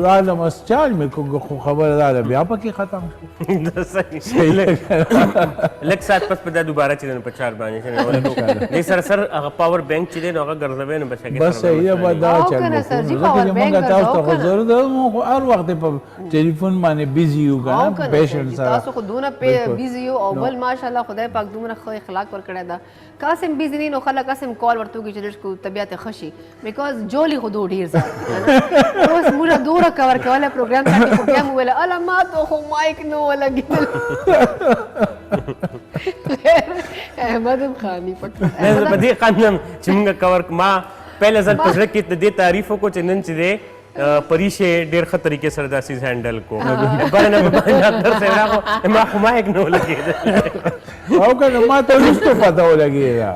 رالم اس چارج مې کو خبر ده بیا پکې ختم صحیح لک سات پس په دا دوباره چې په چار باندې دې سره هغه پاور بانک چې دی نو هغه ګرځوي نو بس صحیح ده دا چل موږ مو هر وخت په ټلیفون باندې بیزی یو کنه پیشنټ سره تاسو خو دونه بیزی یو او بل ماشاءالله خدای پاک دومره خو اخلاق ور کړی دا قاسم بیزی نه نو خلک قاسم کال ورته کوي چې کو طبيعت خشي بیکاز جولی خو دوه ډیر زړه اوس موږ دوره کور کوله پروګرام ته خو بیا مو ویل علامات خو مایک نو لګیدل احمد خانی پټ نه په دې قانون چې موږ کور ما پہله ځل پزړه کې د دې تعریف کو چې نن چې پریشه ډېر ښه طریقې سره دا سیز هینډل کو بل نه ډاکټر صاحب راغو ما خو ما یک نو لګېدل او کنه ما ته وروسته پته ولګېده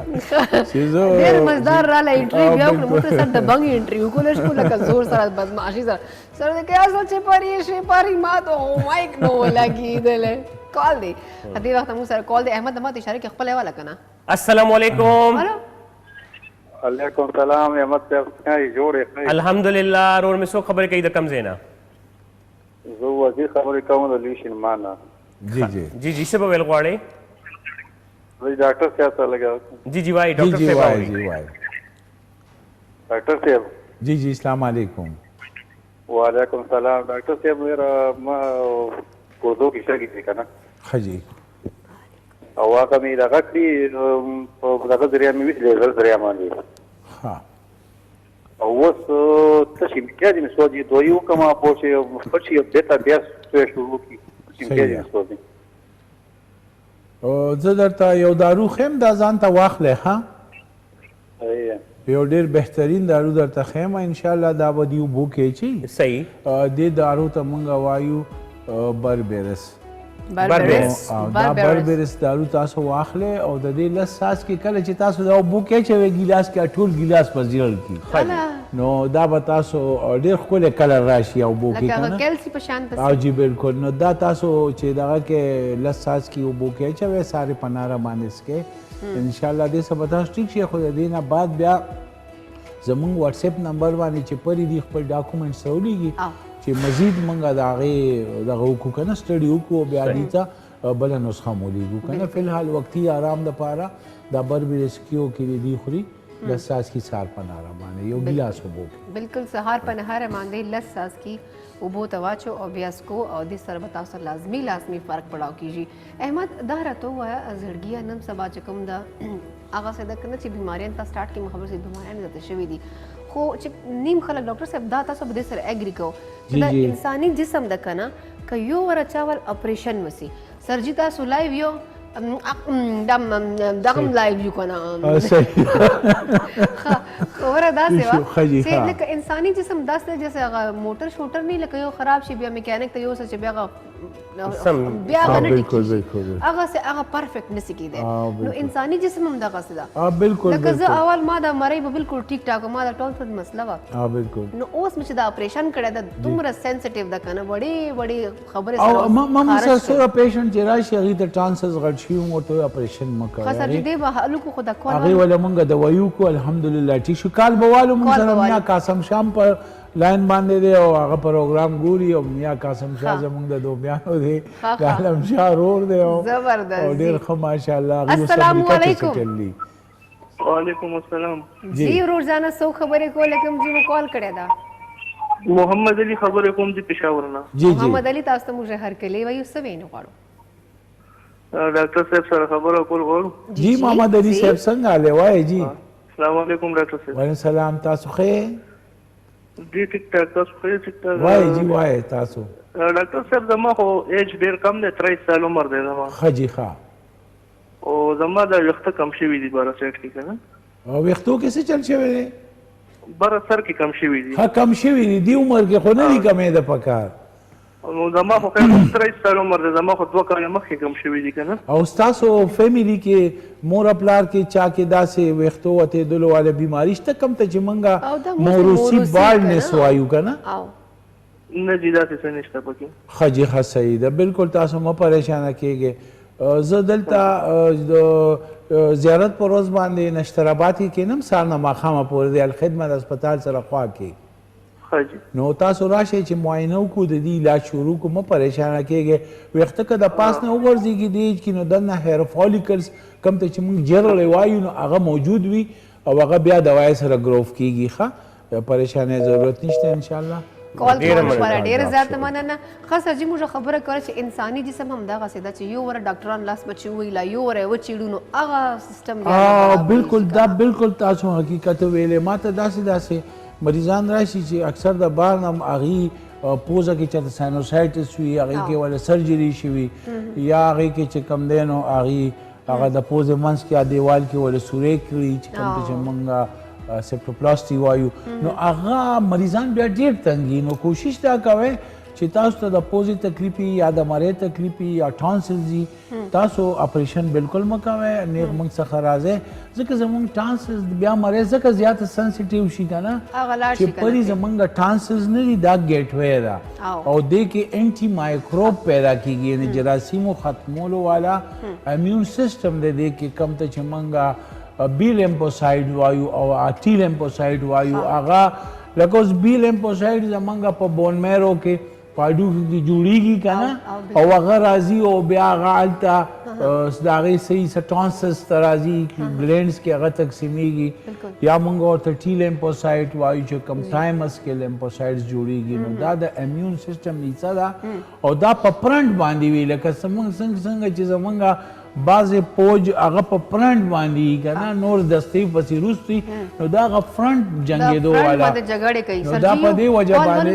چې زه ډېر مزدار راله انټرویو بیا وکړو موږ سره د بنګ انټرویو کولی شو لکه زور سره بدماشي سره سره د کې اصل چې پریشه پری ما ته مایک نو لګېدل کال دی دې وخت موږ سره کال دی احمد ما ته اشاره کې خپل حواله کنه السلام علیکم علیکم السلام احمد صاحب څنګه جوړ یې الحمدلله رور مې څو خبرې کوي د کم ځای نه زه وځي خبرې کوم د لیشن مانا جی جی جی جی څه به ویل غواړئ وای ډاکټر صاحب سره لګا جی جی وای ډاکټر صاحب وای ډاکټر صاحب جی جی السلام علیکم وعلیکم السلام ډاکټر صاحب ما کوزو کې شګی کنه خجی او هغه مې دغه کړي په دغه ذریعہ مې ویل زل ذریعہ باندې ها او اوس څه شي کې دې سوځي دوی کومه پوښي پښي دته بیا شروع کی چې دې سوځي او زه درته یو دارو خیم دا ځان ته واخلې ها یو ډیر بهترین دارو درته خیم ان شاء الله دا به دی وبو کې چی صحیح دې دارو ته مونږ وایو بربرس بربرس دارو تاسو واخلې او د دې لس ساس کې کله چې تاسو دا وبو کې چې ګلاس کې ټول ګلاس په زیړ کې نو دا به تاسو ډیر ښکلی کلر راشي او وبو کې لکه کیلسی په شان او جی بالکل نو دا تاسو چې دغه کې لس ساس کې وبو کې چې سارے پناره باندې کې ان شاء الله دې سبا تاسو ټیک شي خو دې نه بعد بیا زمونږ واتس اپ نمبر باندې چې پرې دي خپل ډاکومنټس راولیږي چې مزید مونږه د هغې دغه وکړو که نه سټډي وکړو بیا دې ته بله نسخه مو لیږو که نه فی الحال وقتي آرام دپاره دا بربرسکیو کې دې خوري لس ساس کی سهار په نهاره باندې یو ګیلاس اوبو کې بالکل سهار په نهاره باندې لس ساس کی اوبو ته واچو او بیا اسکو او دې سره به تاسو لازمي فرق پړاو کیږي احمد دا راته ووایه زړګیه نن سبا چې کوم ده هغه څه ده که نه چې بیماریان ته سټارټ کې خبر چې بیماریان زیاته شوي دي خو چې نیم خلک ډاکټر صاحب دا تاسو به دې سره اګري کوو چې دا انساني جسم ده که نه که یو وره چاول اپریشن وسي سرجي تاسو لایو یو دغم لایو یو که نه خبره داسې وه ښه جي، چې ها. لکه انساني جسم داسې دی جیسے هغه موټر شوټر نه لکه یو خراب شي بیا میکانیک ته یوسه چې بیا هغه بیا هغه نه بالکل ټیکېږي بالکل هغه پرفیکټ نشي کېدی نو انساني جسم هم دغسې ده بالکل لکه زه بالکل اول ما دا مرۍ به بالکل ټیک ټاک ما دا ټونسل مسله وه بالکل نو اوس مې چې دا اپریشن کړی ده دومره سینسټیو ده که نه وړې وړې خبرې او سره ما مثلا سره پیشنټ چې راشي هغې ته ټانسز غټ شي هم ورته اپریشن مه کوئ خاصه چې دی به هلکو خو د کول هغې وله مونږ دوایو کو الحمدلله ټیک شو کال به والو مونږ سره میا قاسم شام پر لاین باندې دی او هغه پروګرام ګوري او میا قاسم شاه زمونږ د دوبیانو دی د عالم شاه رور دی او ډېر ښه ماشاءالله السلام علیکم وعلیکم السلام جی روزانه څو خبرې کولې کوم چې مو کال کړی ده محمد علي خبرې کوم د پېښور نه محمد علي تاسو ته موږ هرکلی وایو څه وینو غواړو ډاکټر صاحب سره خبره کول غواړو جی محمد علي صاحب څنګه حاله وایي جی السلام علیکم ډاکټر صاحب وعلیکم السلام تاسو ښه جی ټیک ټاک تاسو ښه ټیک ټاک وایي جی وایي تاسو ډاکټر صاحب زما خو ایج ډېر کم دی 23 سال عمر دی زما ښه جی ښه او زما د ویښته کم شوي دي بره سایډ کې که نه او ویښتو کې څه چل شوی دی بره سر کې کم شوي دي ښه کم شوي دي دې عمر کې خو نه دي کمېده په کار نو زما خو خیر 23 سال عمر دی زما خو 2 کاله مخکې کم شوي دي که نه او ستاسو فیملی کې مور پلار کې چا کې داسې ویښتو وتېدلو واله بیماري شته کوم ته چې مونږه موروثي بالډنس وایو که نه نه جي داسې څه نشته پکې ښه جي ښه صحیح ده بالکل تاسو مه پریشانه کېږئ زه دلته زیارت پر ورځ باندې نشترآباد کې کینم سهار نه ماښامه پورې د الخدمت هسپتال سره خوا کې نو تاسو راشئ چې معاینه وکړو د دې علاج شروع کړو مه پریشانه کېږئ ویښته که د پاس نه وغورځېږي د ایج کې نو دننه هیر فالیکلز کوم ته چې موږ جرلی وایو نو هغه موجود وي او هغه بیا دوای سره ګروف کېږي ښه پریشانۍ ضرورت نشته انشاءالله کال کول لپاره ډېره زیاته مننه خاصه چې موږ خبره کوله چې انساني جسم هم دغسې ده چې یو وره ډاکټران لاس بچي ووایي لا یو وره یې وچیړو نو هغه سیسټم بالکل دا بالکل تاسو حقیقت ویلې ما ته داسې مریضان راشي چې اکثر د بار نه هغې پوزه کې چېرته ساینوسایټس وي هغې کې وله سرجري شوي یا هغې کې چې کوم دی نو هغه د پوزې منځ کې دیوال کې وله سورې کړي چې کوم ته چې مونږ سیپټوپلاسټي وایو نو هغه مریضان بیا ډېر تنګي نو کوشش دا کوئ چې تاسو ته د پوزې تکلیف یا د مرۍ تکلیف یا ټانسلز دي تاسو اپریشن بالکل مه کوئ نیغ موږ څخه راځئ ځکه زموږ ټانسلز بیا مرۍ ځکه زیاته سنسیټیو شي که نه چې پرې زموږ ټانسلز نه دي دا ګیټ وی ده او دې کې انټي مایکروب پیدا کېږي یعنې جراثیمو ختمولو والا امیون سسټم دی دې کې کم ته چې موږ بی لیمپوسایډ وایو او ټي لیمپوسایډ وایو هغه لکه اوس بی لیمپوسایډ زمونږ په بون میرو کې پاډو کې جوړیږي که نه او هغه راځي او بیا هغه هلته د هغې صحیح ټانسس ته راځي ګلینډز کې هغه تقسیمیږي یا موږ ورته ټي لیمپوسایډ وایو چې کوم ټایمس کې لیمپوسایډز جوړیږي نو دا د امیون سسټم حصه ده او دا په فرنټ باندې وي لکه څنګه چې زمونږ بعضې پوج هغه په فرنټ باندې وي که نه نور دستې پسې وروستي نو دا هغه فرنټ جنګېدو والا نو دا په دې وجه باندې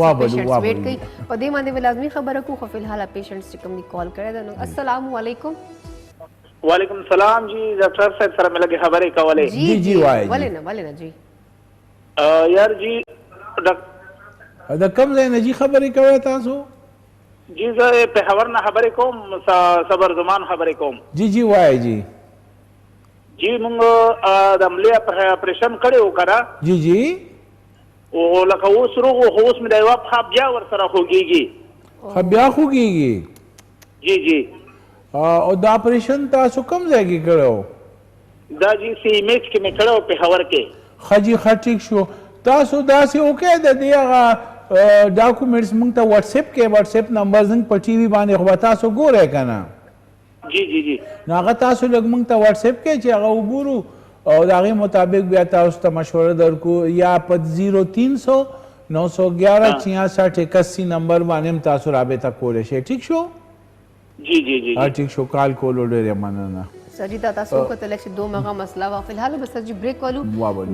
وابلو په دې باندې به لازمي خبره کوو خو فلحال پیشنټس چې کوم دي کال کړی ده نو السلام علیکم وعلیکم السلام جی ډاکټر صاحب سره مې لږې خبرې کولې جی وایي ولې نه جی یار جی د کوم ځای نه جی خبرې کوئ تاسو جی زه پېښور نه خبرې کوم صبر زمان خبرې کوم جی وایي جی مونږ د ملي اپریشن کړی و که نه جی او لکه اوس روغ و خو اوس مې د یوه پښه بیا ورسره خوږېږي بیا خوږېږي جی او دا اپریشن تاسو کوم ځای کې کړی دا جی سی ایم ایچ کې مې کړی و پېښور کې ښه جی ښه ټیک شو تاسو داسې وکړئ د دې هغه ډاکومنټس موږ ته واتساپ کې واتساپ نمبر زموږ په ټي وي باندې خو به تاسو ګورئ که نه جی نو هغه تاسو لږ موږ ته واتساپ کې چې هغه وګورو او د هغې مطابق بیا تاسو ته مشوره درکو یا په 0300-911-6681 نمبر باندې هم تاسو رابطه کولی شئ ټیک شو جی ټیک شو کال کولو ډېرې مننه سر جی تاسو وکتل چې دوه مغه مسله وا فلحال به سر جی بریک والو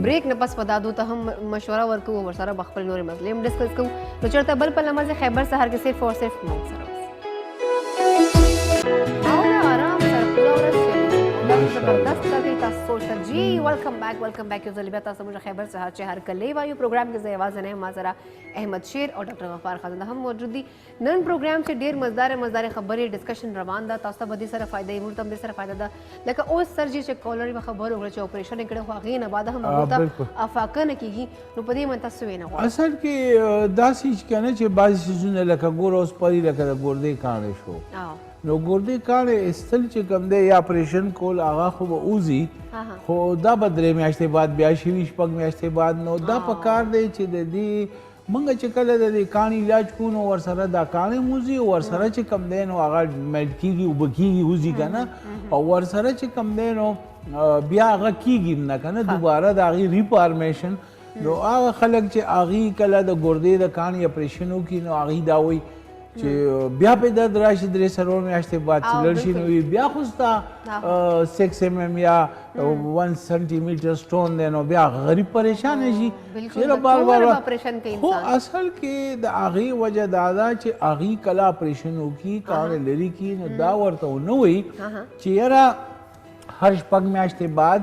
بریک نه پس پدادو ته هم مشوره ورکو ورسره بخپل نور مسلې هم ډسکس کوو نو چرته بل په لمزه خیبر سهار کې صرف اور صرف موږ سره آرام سره پلورس زبردست لګي تاسو سوچ جی ویلکم بیک یو ځل بیا تاسو موږ خیبر سهار چې هر کله وایو پروګرام کې زه یوازې نه یم، ما سره احمد شیر او ډاکټر غفار خانزاده هم موجود دي. نن پروګرام چې ډېر مزدار خبرې ډسکشن روان ده، تاسو ته به دې سره فایده وي، موږ ته هم دې سره فایده ده. لکه اوس سرجي چې کالر به خبر وکړه چې اپریشن یې کړی خو هغې نه بعد هم هغو ته افاقه نه کېږي، نو په دې باندې تاسو ویې نه غواړئ. اصل کې داسې که نه چې بعضې څیزونه لکه ګوره اوس پري لکه د ګردې کاڼې شو، نو ګردې کاڼې ایستل چې کوم دی یا اپریشن کول هغه خو به وځي، خو دا به 3 میاشتې بعد بیا شي 6 میاشتې بعد. نو دا پکار دی چې د دې موږ چې کله د دې کاڼي علاج کوو نو ورسره دا کاڼې موځي، ورسره چې کوم دی نو هغه میلټ کېږي، اوبه کېږي، وځي که نه، او ورسره چې کوم دی نو بیا هغه کېږي نه که نه دوباره د هغې ریفارمیشن. نو هغه خلک چې هغې کله د ګردې د کاڼي اپریشن وکړي نو هغې دا وایي چې بیا پې درد راشي 3-4 میاشتې بعد چې لړ شي نو بیا خو ستا 6 mm یا 1 سنټیمیټر سټون دی نو بیا غریب پریشانه شي. خو اصل کې د هغې وجه دا ده چې هغې کله اپریشن وکړي کاڼې لرې کړي نو دا ورته ونه وایي چې یاره هر 6 میاشتې بعد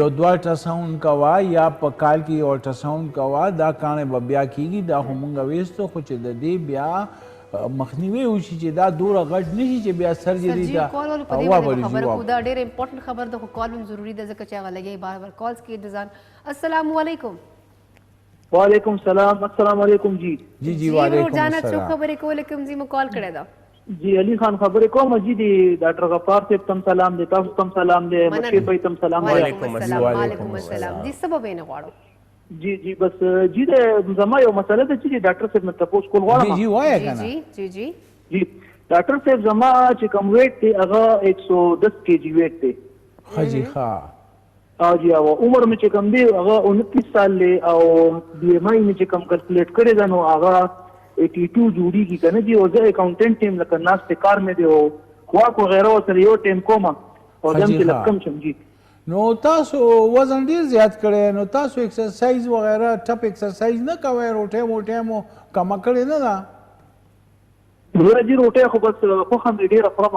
یو 2 الټراساؤنډ کوه یا په کال کې یو الټراساؤنډ کوه، دا کاڼې به بیا کېږي. دا خو مونږ ویستو خو چې د دې بیا مخنیوي وشي چې دا دوره غټ نشي چې بیا سرجري ته دا ډېر امپورټنټ خبر ده، خو کال هم ضروري ده ځکه چې هغه لګي بار کالز کې ډزان. السلام علیکم. وعلیکم السلام. السلام علیکم. جی وعلیکم السلام. څو خبرې کولې کوم ځای مو کال کړی ده؟ جی علي خان خبرې کوم. جی دی ډاکټر غفار صاحب تم سلام دی، تاسو تم سلام دی، مشیر بھائی تم سلام دی. وعلیکم السلام. جی سبب یې نه غواړو. جی بس جی د زما یو مسله ده چې ډاکټر صاحب نه تاسو کول غواړم. جی وایې کنه. جی ډاکټر صاحب زما چې کوم ویټ دی هغه 110 kg ویټ دی. حاجی ښه. او جی او عمر مې چې کوم دی هغه 29 سال دی، او بی ایم آی مې چې کوم کلکولیټ کړی ده نو هغه 82 جوړیږي کنه جی. او زه اکاونټنټ یم، لکه ناست کار مې دی او خواک وغیره ورسره یو ټیم کوم او دم کې لږ کم شم. جی نو تاسو وزن ډیر زیات کړی، نو تاسو ایکسرسایز وغیره ټپ ایکسرسایز نه کوئ، روټۍ ووټۍ مو کمه کړې نه ده؟ جی روټۍ خو بس خوښه مې ډېره خورم.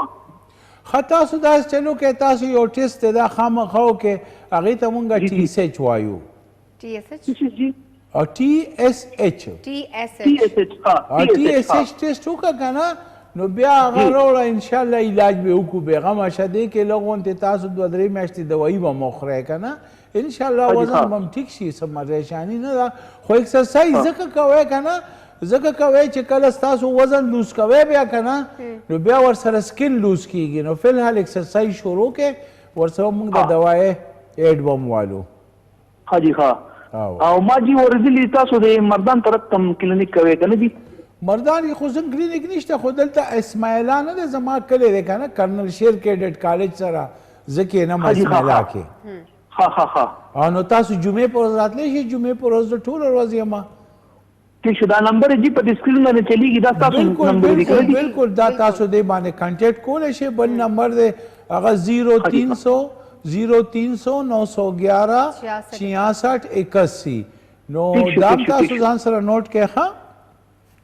ښه تاسو داسې چلو کې تاسو یو ټیسټ دی دا خامخا وکړئ، هغې ته مونږ TSH وایو. TSH ټیسټ وکړه که نه نو بیا هغه راوړه انشاءالله علاج به وکړو. بېغمه شه دې کې لږ غونتې تاسو 2-3 میاشتې دوایي به مو خورئ که نه انشاءالله وزن به هم ټیک شي، څه پریشاني نه ده. خو ایکسرسایز ځکه کوئ که نه، ځکه کوئ چې کله ستاسو وزن لوز کوئ بیا که نه نو بیا ورسره سکن لوز کېږي. نو فلحال ایکسرسایز شروع کړئ، ورسره موږ د دوایې ایډ به هم والو. ښه جي ښه. او ما جي ورځلي تاسو د مردان طرف ته کلینیک کوئ که نه جي؟ مردان خو زه کلینیک نشته، خو دلته اسماعیلا نه دی زما کلی دی که نه، کرنل شیر کیډټ کالج سره زه کېنم اسماعیلا کې. او نو تاسو جمعې په ورځ راتلی شئ؟ جمعې په ورځ زه ټوله ورځ یم. ٹھیک شو. دا نمبر جی په سکرین باندې چلیږي، دا تاسو نمبر دی که نه؟ بالکل دا تاسو دې باندې کانټیکټ کولی شئ. بل نمبر دی هغه 0300 911 نو دا هم تاسو ځان سره نوٹ کړئ. ښه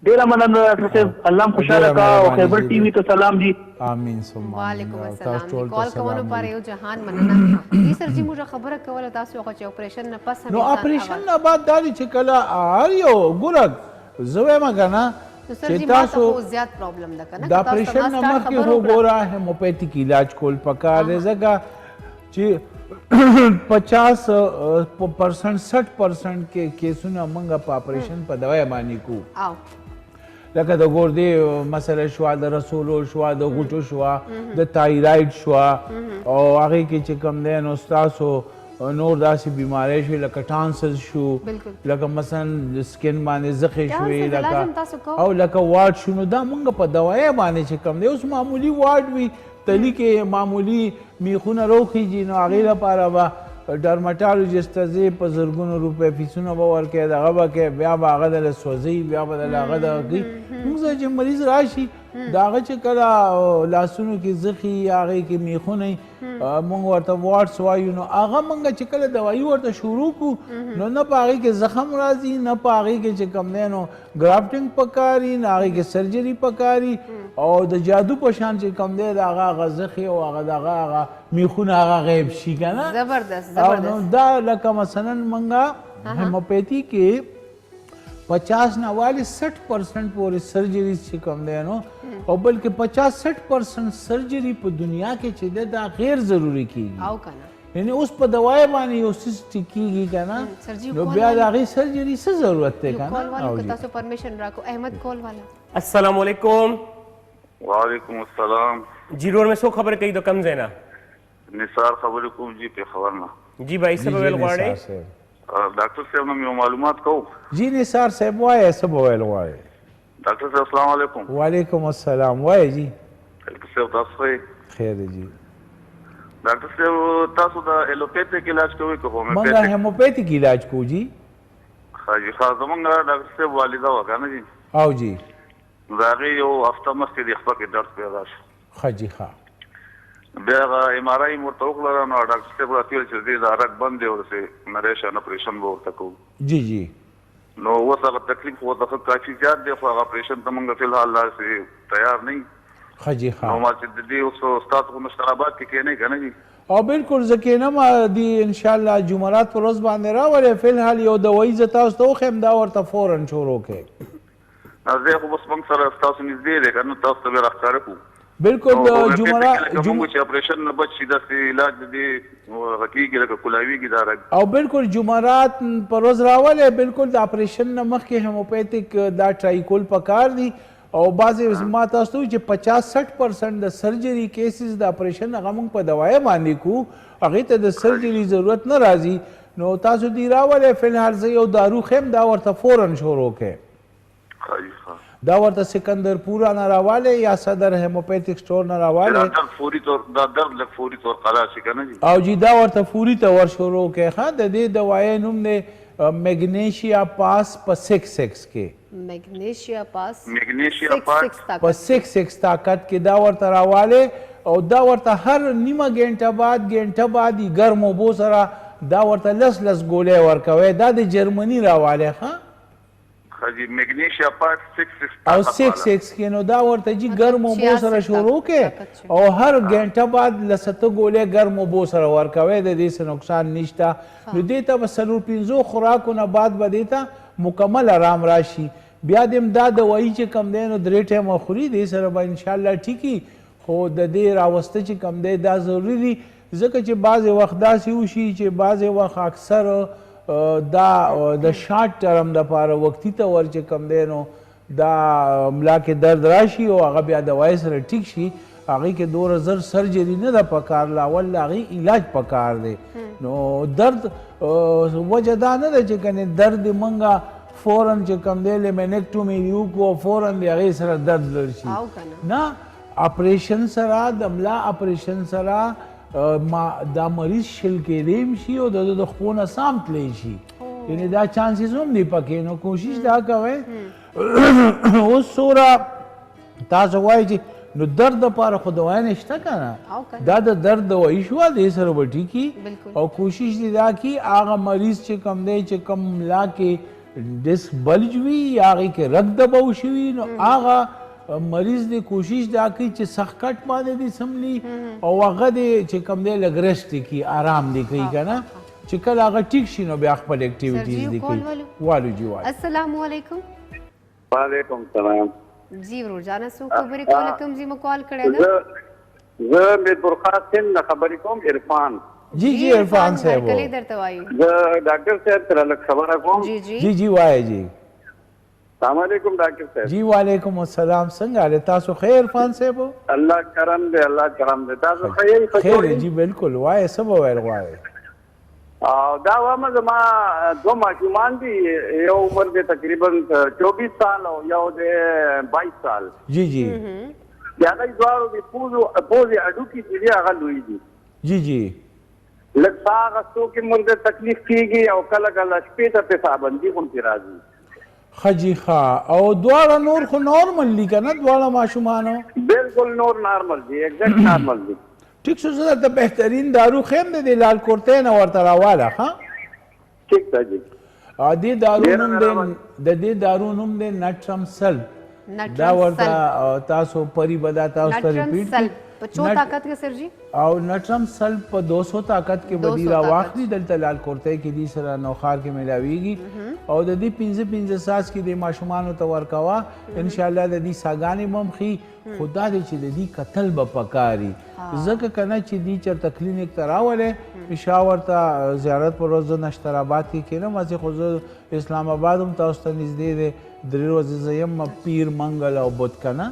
ډیره مننه ډاکټر صاحب، الله خوشاله کا او خیبر ټي وي ته سلام جی. امين ثم وعلیکم السلام. کال کوونو پر یو جهان مننه. جی سر جی موږ خبره کوله تاسو خو چې اپریشن نه پس هم نو اپریشن نه بعد دالي چې کله هر یو ګورګ زوې مګنا چې تاسو زیات پرابلم ده کنه. د اپریشن نه مخکې هو ګوره هیموپیتیک علاج کول پکار دی، ځکه چې 50% 60% کې کیسونه موږ په اپریشن په دوا باندې کوو. لکه د ګردې مسله شوه، د رسولو شوه، د غوټو شوه، د تایراید شوه، او هغې کې چې کوم دی نو ستاسو نور داسې بیماری شوې لکه ټانسز شو، لکه مثلا سکن باندې زخې شوې، او لکه واټ شو. نو دا موږ په دوایه باندې چې کوم دی اوس معمولي واټ وي تلي کې معمولي میخونه روخیږي نو هغې لپاره به ډرمټالوجسټ ته ځې، په زرګونو روپۍ فیسونه به ورکوې، دغه به کوې، بیا به هغه دله سوځوي، بیا به دله هغه دغه کوي. موږ سره چې مریض راشي د هغه چې کله لاسونو کې زخي هغې کې میخونه موږ ورته واټس وایو نو هغه موږ چې کله دوایي ورته شروع کړو نو نه په هغې کې زخم راځي نه په هغې کې چې کوم دی نو ګرافټنګ پکاري نه هغې کې سرجري پکاري او د جادو په شان چې کوم دی د هغه زخي او هغه میخونه هغه غیب شي که نه زبردست نو دا لکه مثلا موږ هیموپیتي کې 50 نه والی 60% پورې سرجریز چې کوم دی نو او بلکې 50-60% سرجری په دنیا کې چې دی دا غیر ضروري کیږي او کنه یعنی اوس په دوايي باندې یو څه ټیکيږي کنه نو بیا د هغې سرجري څه ضرورت دی کال کنه والو که تاسو پرمیشن راکو احمد کال والا السلام علیکم وعلیکم السلام جی رور میں سو خبر کئی تو کم زینا نثار خبر کوم جی په خبر نه جی بھائی سب ویل غواړي ډاکټر صاحب نو یو معلومات کوو جی نثار صاحب وایه څه به ویل غواړئ ډاکټر صاحب السلام علیکم وعلیکم السلام وایه جی ډاکټر صاحب تاسو ښه خیر دی جی ډاکټر صاحب تاسو د ایلوپیتھک علاج کوئ که موږ هومیوپیتھک هیموپیتھک علاج کوو جی ښه جي ښه زمونږ ډاکټر صاحب والده وه که نه جي او جی د هغې یو هفته مخکې د خپه کې درد پیدا شو ښه جی ښه بیا هغه ایم آر آی مې ورته وکړله نو ډاکټر صاحب راته ویل چې دې دا رګ بند دی ورسې نریشن اپریشن به ورته کوو جی جی نو اوس هغه تکلیف ورته ښه کافي زیات دی خو هغه اپریشن ته موږ فی الحال داسې تیار نه یو ښه جی ښه نو ما چې د دې اوس ستاسو په مشتراباد کې کښېنئ که نه جي او بالکل زه کینم دی انشاءالله جمعرات پر ورځ باندې راولې فی الحال یو دوايي زه تاسو ته وښیم دا ورته فورا شروع کړئ زه خو بس موږ سره ستاسو نږدې دی که نه تاسو ته به راښکاره کړو بالکل جمعرات چې اپریشن نه بچ شي داسې علاج د دې هغه کېږي لکه کلاویږي دا رګ او بالکل جمعرات پر ورځ راولې بالکل د اپریشن نه مخکې هیموپیتھک دا ټرای کول پکار دي او بعضې ما تاسو ته وایي چې 50-60% د سرجري کیسز د اپریشن هغه موږ په دوایه باندې کوو هغې ته د سرجري ضرورت نه راځي نو تاسو دې راولې فی الحال زه یو دارو ښیم دا ورته فورا شروع کړئ دا ورته سکندر پورا نه راواله یا صدر هیموپیتھک سٹور نه راواله دا درد لږ فوري طور خلاص شي که نه جي او جی دا ورته فوري طور شروع کړئ ښه د دې دوایي نوم دی میګنیشیا پاس په 6 کې میګنیشیا پاس په 6 طاقت کې دا ورته راواله او دا ورته هر نیمه ګنټه بعد ګرم اوبو سره دا ورته لس ګولۍ ورکوئ دا د جرمني راواله ښه میګنیشیا پاک 6 او 6 کې نو دا ورته جی ګرم اوبو سره شروع کې او هر ګنټه بعد لسته ګولې ګرم اوبو سره ورکوي د دې څه نقصان نشته نو دې ته به 4-5 خوراکونه بعد به دې ته مکمل آرام راشي بیا دې دا دوايي چې کم دی نو 3 ټایمه خوري دې سره به انشاءالله ټیکي خو د دې راوسته چې کم دی دا ضروري دي ځکه چې بعضې وخت داسې وشي چې بعضې وخت اکثر دا د شارټ ټرم دپاره وقتي طور چې کوم دی نو دا ملا کې درد راشي او هغه بیا دوایي سره ټیک شي هغې کې دومره زر سرجري نه ده پکار لاول د هغې علاج پکار دی نو درد وجه دا نه ده چې کنې درد موږ فورا چې کوم دی لیمینیکټومي یې وکړو او فورا د هغې سره درد لر شي نه اپریشن سره د ملا اپریشن سره دا مریض شل کېدیم شي او د خپو نه سام تلی شي یعنې دا چانسز هم دی پکې نو کوشش دا کوئ اوس څومره تاسو وایئ چې نو درد دپاره خو دوایانې شته که نه دا د درد دوایي شوه دې سره به ټیکي او کوشش دې دا کړي هغه مریض چې کوم دی چې کوم ملا کې ډسک بلج وي یا هغې کې رګ دباو شوي نو هغه مریض دی کوشش دا کوي چې سخت کټ باندې دی سملی او هغه دی چې کوم دی لږ ریسټ دی کوي آرام دی کوي که نه چې کله هغه ټیک شي نو بیا خپل اکټیویټیز دی کوي والو جی والو السلام علیکم وعلیکم السلام جی ورور جانا څوک خبرې کوله کوم ځای مو کال کړی ده زه میربرخاست سند خبرې کوم عرفان جی جی عرفان صاحب کلی درته وایو زه ډاکټر صاحب سره لږ خبره کوم جی جی وایه جی السلام علیکم ډاکټر صاحب جی وعلیکم السلام څنګه حال تاسو خیر عرفان صاحب الله کرم دی الله کرم دی تاسو ښه خیر جی بالکل وایه څه به ویل غواړئ او دا وایم زما 2 ماشومان دي یو عمر دی تقریبا 24 سال او یو دی 22 سال جی جی د هغوی دواړو د پوزې هډوکي چې دي هغه لوی دي جی جی لږ ساه اخیستو کې موږ ته تکلیف کېږي او کله کله شپې ته پیسابندي هم پرې راځي خجی ښه او دواړه نور خو نارمل دي که نه دواړه ماشومانو بالکل نور نارمل دي ایگزیکټ نارمل دي ټیک شو زه درته بهترین دارو خیم د دې لال کورتۍ نه ورته راواله ښه ٹھیک ده جی دې دارو نوم دی د دې دارو نوم دی نټرم سلب دا ورته تاسو پری بدا تاسو ته ریپیټ په 4 طاقت کې سر جی او نټرم سلب په 200 طاقت کې بدی را واخلي دلته لال کورتۍ کې دې سره نوخار کې ملاویږي او د دې 15 ساس کې د ماشومانو ته ورکوا ان شاء الله د دې ساګانې ممخي خدا دې چې د دې قتل به پکاري ځکه کنه چې دې چرته کلینیک ته راولې پېښور ته زیارت پر ورځ نشترآباد کې کېنم چې خو زه اسلام آباد هم تاسو ته نږدې دی 3 ورځې زه یم پیر منګل او بت کنه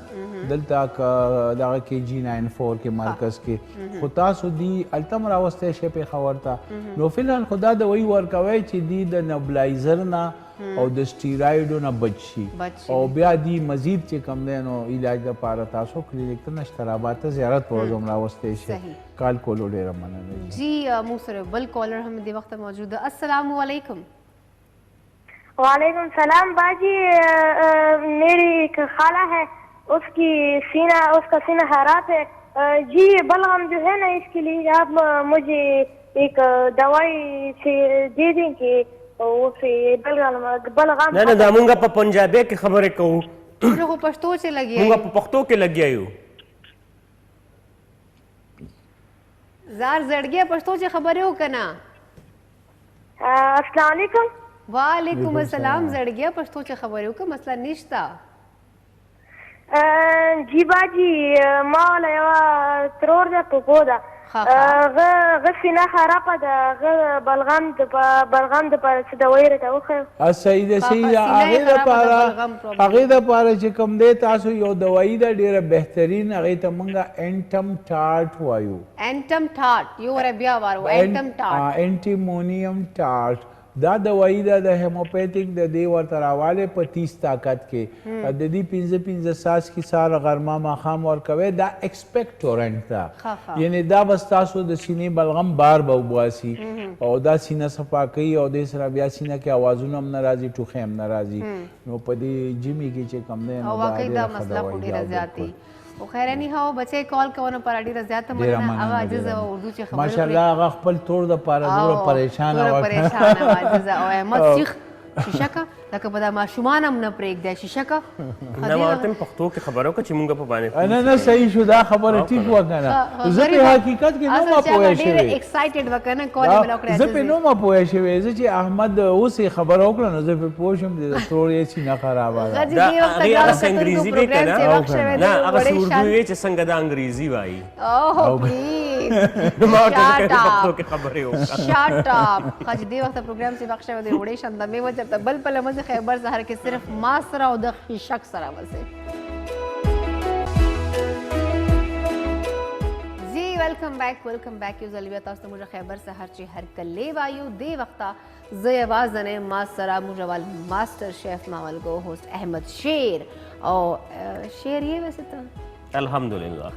دلته دغه کې جی 94 کې مرکز کې خو تاسو دې التم راوستی شی پېښور ته نو فلحال خدا د وی ورکوی چې دې د نبلایزر نه او د سټیرایډو نه بچ شي او بیا دې مزید چې کم دی نو علاج دپاره تاسو کلینیک ته نشترآباد ته زیارت پر ورځ هم راوستی شي کال کولو ډېره مننه جی موږ سره بل کالر هم دې وخت موجود ده السلام علیکم وعلیکم السلام باجی میری ایک خالہ ہے اس کا سینہ خراب ہے جی بلغم جو ہے نا اس کے لیے آپ مجھے ایک دوائی سے دے دیں کہ اسے بلغم نه دا مونږ په پنجابي کې خبرې کوو موږ په پښتو چې لګیا مونږ په پښتو کې لګیا یو زار زړګیا پښتو چې خبرې وکنه السلام علیکم وعلیکم السلام زړګیا پښتو چې خبرې وکړه مسله نشته جی باجی ما ولا یوه ترور ده پپو ده غه سینه خرابه ده غه بلغم دپاره څه دوايي راته وښیو صحیح ده صحیح ده هغې دپاره چې کوم دی تاسو یو دوايي ده ډېره بهترین هغې ته موږ انټم ټاټ وایو انټم ټاټ یو وره بیا وارو انټم ټاټ انټیمونیم ټاټ دا دوايي ده د هیموپیتیک د دې ورته راوالی په 30 طاقت کې د دې 15 ساس کې سهار غرمه ماښام ورکوی دا ایکسپیکټورنټ ده یعنې دا به ستاسو د سینې بلغم بار به وباسي او دا سینه صفا کوي او دې سره بیا سینه کې اوازونه هم نه راځي ټوخی هم نه راځي نو په دې جمي کې چې کوم دی او واقعي دا مسله خو ډېره زیاتې او خیر نه هو بچي کال کوونه پر ډیره زیاته مننه هغه عجز او اردو چې خبرې ماشاءالله هغه خپل تور د پاره ډوره پریشان او عجز او احمد شیخ شیشکا لکه په دا ماشومان هم نه پرېږدی شیشکا نه ما ورته پښتو کې خبره وکړه چې مونږ په باندې نه صحیح شو دا خبره ټیک وه که نه زه په حقیقت کې نه ما پوه شوې زه پې نه ما پوه شوې زه چې احمد اوس یې خبره وکړه نو زه پې پوه شوم د تور یې سینه خرابه ده هغې هغسې انګریزي به که نه نه هغسې اردو یې چې څنګه دا انګریزي وایي نو ما ورته پښتو کې خبرې وکړه شاټ اپ خج دې وخت پروګرام چې وخت شوی دی وړې شندمې وجه ته بل په لمزه خیبر سهار کې صرف ما سره او د شک سره وسه جی ویلکم بیک یو ځل بیا تاسو ته موږ خیبر سهار چې هر کله وایو دې وخت زه یوازې نه ما سره موږ ول ماستر شیف ماولګو هوست احمد شیر او شیر یې وسه ته الحمدلله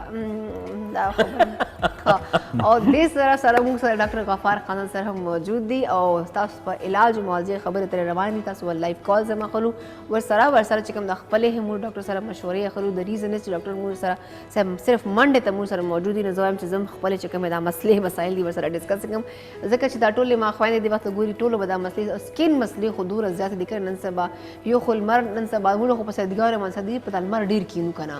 او دې سره موږ سره ډاکټر غفار خانزاده سره هم موجود دي او تاسو په علاج او معالجې خبرې ترې روانې دي تاسو لایف کال زما اخلو ورسره چې کوم د خپلې هم ډاکټر سره مشورې اخلو د ریزن چې ډاکټر موږ سره صرف منډې ته موږ سره موجود دي نو زه وایم چې زم خپلې چې کومې دا مسلې مسایل دي ورسره ډسکس کوم ځکه چې دا ټولې ما خویندې دې وخت ګوري ټولو به دا مسلې سکین مسلې خو دومره زیاتې دي که نن سبا یو خو لمر نن سبا موږ خو په سردګانو باندې سردي په لمر ډېر کینو که نه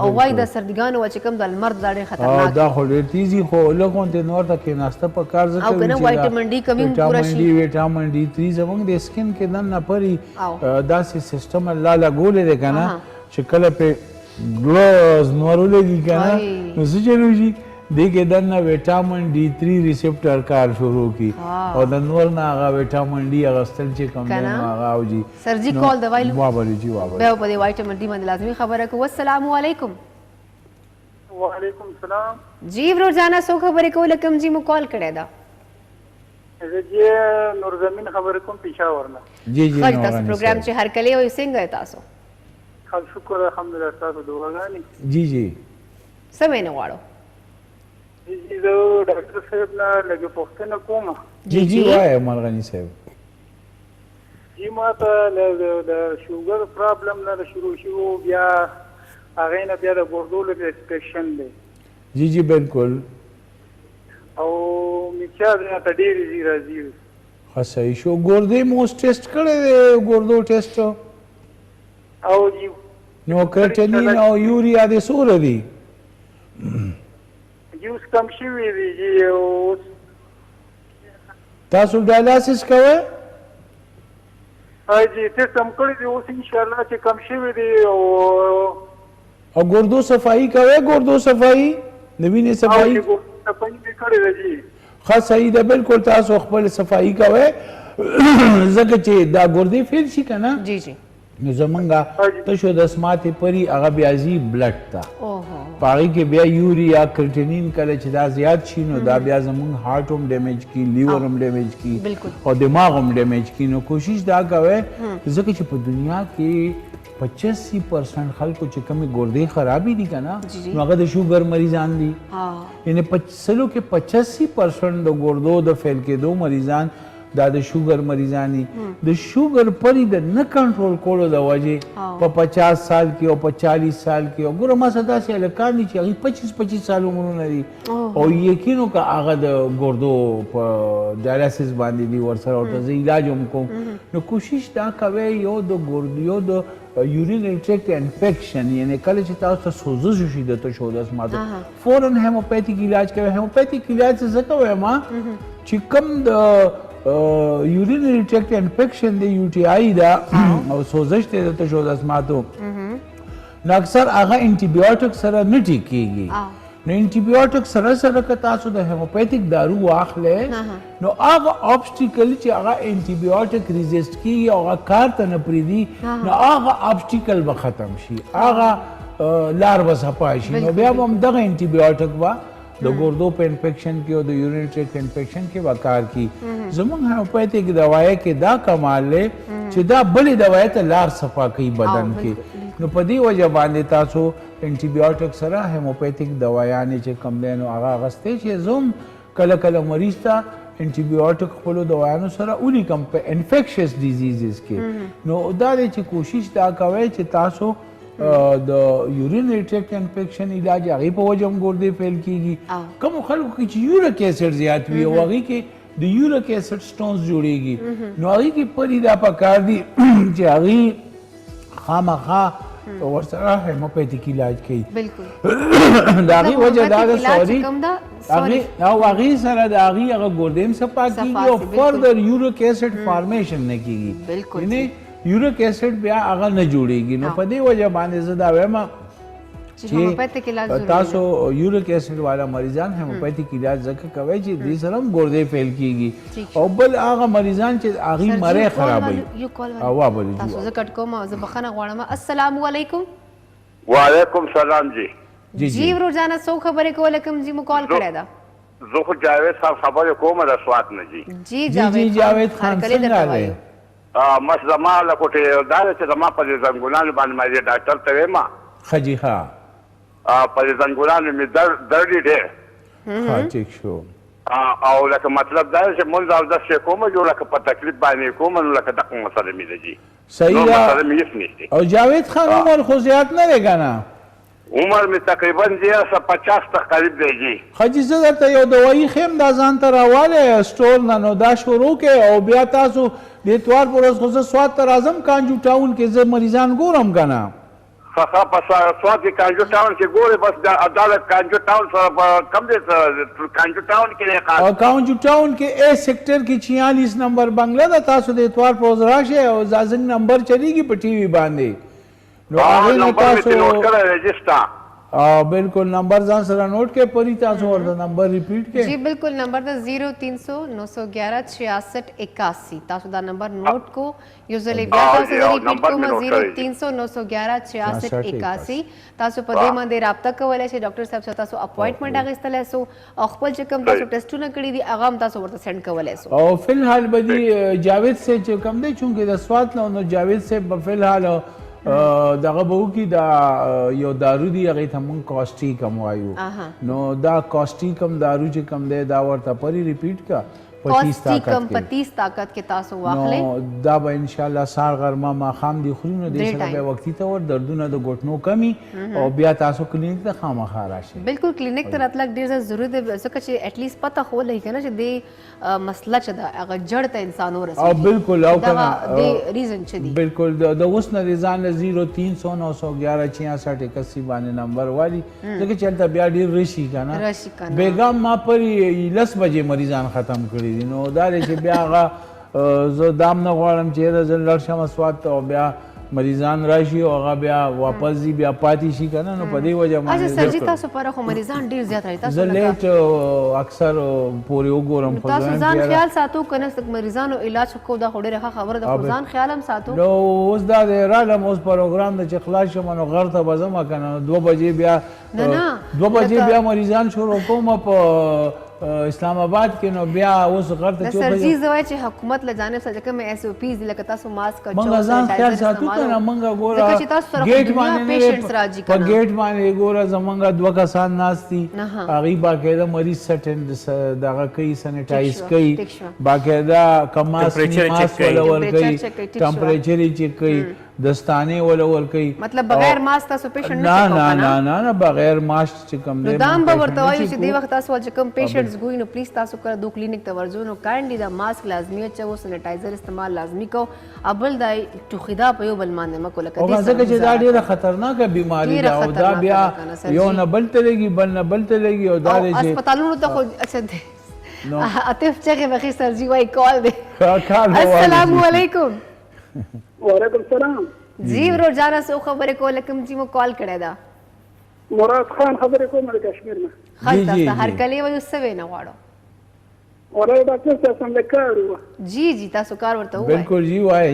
او وایي د سردګانو چې کوم د لمر دا ډېر خطرناک دا خو ډېر تیزي خو لږ غونډې نور ته کېناسته په کار ځکه او که نه وایټامن ډي کمي هم پوره شي ویټامن ډي 3 زموږ د سکین کې دننه پرې داسې سیسټم الله لګولی دی که نه چې کله پې ګلوز نور ولګي که نه نو څه چلو شي دې کې دننه ویټامن ډي 3 ریسپټر کار شروع کړي او د نور نه هغه ویټامن ډي اخیستل چې کوم دی نو هغه او جي سرجي کال دوائی لو وابرې جي وابرې بیا په دې وایټامن ډي باندې لازمي خبره کوو السلام علیکم وعلیکم السلام جی ورور جانا سو خبرې کوله کوم جی مو کال کړی دا زه جی نور زمین خبرې کوم پېښور نه جی جی خج تاسو پروګرام چې هر کله وي څنګه تاسو خل شکر الحمدلله تاسو دعاګانې جی جی سمې نه غواړو جی زه ډاکټر صاحب نه لږه پوښتنه کوم جی جی وایه مرغني صاحب جی ما ته د شوګر پرابلم نه شروع شو بیا هغې نه بیا د ګردو لږ انفیکشن دی. جی جی بالکل. او میچا نه ته ډېرې ځي راځي. ښه صحیح شو. ګردې مو اوس ټیسټ کړی دی ګردو ټیسټ؟ او جی نو کرټنین او یوریا دې څومره دي؟ جی اوس کم شوي دي جی. اوس تاسو ډایلاسیس کوئ؟ جی ټیسټ هم کړی دی اوس انشاءالله چې کم شوي دي. او ګردو صفایي کوئ؟ ګردو صفایي د وینې صفایي؟ صفایي مې کړې ده جی. ښه صحیح ده. بالکل تاسو خپل صفایي کوئ ځکه چې دا ګردې فیل شي که نه جی جی نو زمونږ تشو د سماتې پري هغه بیا ځي بلډ ته. په هغې کې بیا یوریا کرټنین کله چې دا زیات شي نو دا بیا زمونږ هارټ هم ډیمیج کي، لیور هم ډیمیج کي او دماغ هم ډیمیج کي. نو کوشش دا کوئ ځکه چې په دنیا کې 85% خلکو چې کومې ګردې خرابې دي که نه نو هغه د شوګر مریضان دي. یعنې سلو کې 85% د ګردو د فیل کېدو مریضان دا د شوګر مریضان دي. د شوګر پرې د نه کنټرول کولو د وجې په 50 سال کې او په 40 سال کې او ګوره ما سره داسې هلکان دي چې هغوی 25 سال عمرونه دي او یقین وکړه هغه د ګردو په ډایلاسیس باندې دي ورسره ورته زه علاج هم کوم. نو کوشش دا کوئ یو د ګردو یو د یورینري ټریکټ انفیکشن یعنې کله چې تاسو ته سوزش وشي د تشو د اسماتو فوراً هیموپیتیک علاج کوئ. هیموپیتیک علاج څه ته وایم چې کوم د یورینري ټریکټ انفیکشن دی یو ټي آی دا او سوزش دی د تشو د اسماتو نو اکثر هغه انټي بیوټیک سره نه ټیک کیږي. نو انټي بیوټیک سره سره که تاسو د هیموپیتیک دارو واخلئ نو هغه obstacle چې هغه انټي بیوټیک ریزیسټ کیږي او هغه کار ته نه پرېږدي نو هغه obstacle به ختم شي، هغه لار به صفا شي. نو بیا به هم دغه انټي بیوټیک به د ګردو په انفیکشن کې او د یورین ټریکټ انفیکشن کې به کار کوي. زموږ هیموپیتیک دوایي کې دا کمال دی چې دا بلې دوایي ته لار صفا کوي بدن کې. نو په دې وجه باندې تاسو انټي بیوټیک سره هیموپیتیک دوایانې چې کوم دی نو هغه اخیستی چې زه هم کله کله مریض ته انټي بیوټیک خپلو دوایانو سره ولیکم په انفیکشس ډیزیزز کې. نو دا دی چې کوشش دا کوئ چې تاسو د یورینري ټریکټ انفیکشن علاج هغې په وجه هم ګردې فیل کېږي. کومو خلکو کې چې یورک ایسډ زیات وي او هغې کې د یورک ایسډ سټونز جوړېږي نو هغې کې پرې دا پکار دي چې هغې خامخا ورسره هیموپیتیک علاج کوي. د هغې وجه دا ده سوري او هغې سره د هغې هغه ګردې هم صفا کېږي او فردر یورک ایسډ فارمیشن نه کېږي. یورک ایسډ بیا هغه نه جوړیږي. نو په دې وجه باندې زه دا وایم چې تاسو یورک ایسډ والا مریضان هیموپیتیک علاج ځکه کوئ چې دې سره هم ګردې فیل کیږي او بل هغه مریضان چې هغې مرۍ خرابوي. تاسو زه کټ کوم او زه بخښنه غواړم. السلام علیکم. وعلیکم سلام جی. جی ورور جانه څوک خبرې کوله کوم جی مو کال کړی ده؟ زه خو جاوید صاحب خبرې کوم د سوات نه جی. جی جاوید خان څنګه دی؟ مس زما له کوټې دا ده چې زما په دې زنګونانو باندې مې ډاکټر ته ویما ښه جي ښه په دې زنګونانو مې درد ډېر ښه ټیک شو او لکه مطلب دا چې مونځ اودس چې کوم جو لکه په تکلیف باندې کوم نو لکه دغه مسله مې ده جی. صحیح ده. او جاوید خان عمر خو زیات نه دی که نه؟ عمر مې تقریبا جی 50 ته قریب دی جی. ښه جي زه درته یو دوايي ښیم دا ځان ته راوالی سټور نه نو دا شروع کې او بیا تاسو د اتوار په ورځ خو زه سوات ته راځم کانجو ټاون کې زه مریضان ګورم که نه؟ ښه په سوات کې کانجو ټاون کې ګورې بس د عدالت کانجو ټاون سره کم دی کانجو ټاون کې او کانجو ټاون کې اے سیکټر کې 46 نمبر بنګله ده. تاسو د اتوار په ورځ راشئ او زازنګ نمبر چلیږي په ټي وي باندې نو هغې نه تاسو بالکل نمبر ځان سره نوٹ کې پری تاسو ورته نمبر ریپیټ کې. جی بالکل نمبر ده 0300 911 66 81. تاسو دا نمبر نوٹ کو یو ځل بیا تاسو ریپیټ کوم 0300 911 66 81. تاسو په دې باندې رابطه کولای شئ. ډاکټر صاحب سره تاسو اپوینټمنټ اخیستلی سو او خپل چې کوم تاسو ټیسټونه کړي دي هغه هم تاسو ورته سینډ کولی سو. او فلحال به دې جاوید صاحب چې کوم دی چونکې د سوات نه نو جاوید صاحب به فلحال دغه به وکړي دا یو دارو دی هغې ته مونږ کاسټیک هم وایو نو دا کاسټیک هم دارو چې کوم دی دا ورته پرې ریپیټ کا 25 طاقت کې تاسو واخلئ نو دا به انشاءالله سهار غرمه ماښام دې خوري نو دې سره بیا وختي ته ور دردونه د ګوټنو کمي او بیا تاسو کلینیک ته خامخا راشئ بالکل کلینیک ته راتلل ډېر زیات ضروري دی ځکه چې اټلیست پته خو ولګي که نه چې دې مسله چې ده هغه جړ ته انسان ورسېږي او بالکل او دغه د ریزن چې دی بالکل د اوس نه دې ځان له 0300 911 66 81 باندې نمبر والي ځکه چې هلته بیا ډېر رشي که نه بیګا ما پرې 10 بجې مریضان ختم کړي دي نو دا دی چې بیا هغه زه دام نه غواړم چې یاره زه لاړ شم اسوات ته او بیا مریضان راشي او هغه بیا واپس ځي بیا پاتې شي که نه نو په دې وجه باندې سرجي تاسو پاره خو مریضان ډېر زیات راځي تاسو زه لیټ اکثر پورې وګورم تاسو ځان خیال ساتو که نه مریضانو علاج کو دا خو ډېره ښه خبره ده خو ځان خیال هم ساتو نو اوس دا دی رالم اوس پروګرام د چې خلاص شم نو غر ته به ځم که نه 2 بجې بیا 2 بجې بیا مریضان شروع کوم په اسلام آباد کې نو بیا اوس غر ته چوپ سرجي زه وایم چې حکومت له جانب څخه کوم ایس او پیز لکه تاسو ماسک او منګه ځان خیال ساتو کنه منګه ګوره ځکه چې تاسو سره کوم پیشنټس راځي په ګیټ باندې ګوره زمونږه 2 کسان ناشتي هغه باقاعده مریض سټند دغه کوي سینیټایز کوي باقاعده کماس ولور کوي ټمپریچر چیک کوي دستانه ولور کوي مطلب بغیر ماسک تاسو پیشنټ نه بغیر ماسک چې کوم دی دام به ورته وایي چې دی وخت تاسو چې کوم پیشنټس ګوي نو پلیز تاسو کړه دو کلینیک ته ورځو نو کایندلی دا ماسک لازمي اچو سینیټایزر استعمال لازمي کو ابل دا ټوخیدا په یو بل باندې مکو لکه دې څنګه چې دا ډیره خطرناکه بیماری ده او دا بیا یو نه بل تلګي بل نه بل تلګي او دا چې هسپتالونو ته خو اچھا دی عاطف چغه بخي سرجي وای کال دی السلام علیکم وعلیکم السلام جی ورور جانا سو خبرې کوله کوم چې مو کال کړی دا مراد خان خبرې کوم د کشمیر نه خاص تاسو هر کلی وایو څه نه غواړو ولا ډاکټر تاسو هم کار جی تاسو کار ورته وای بالکل جی وای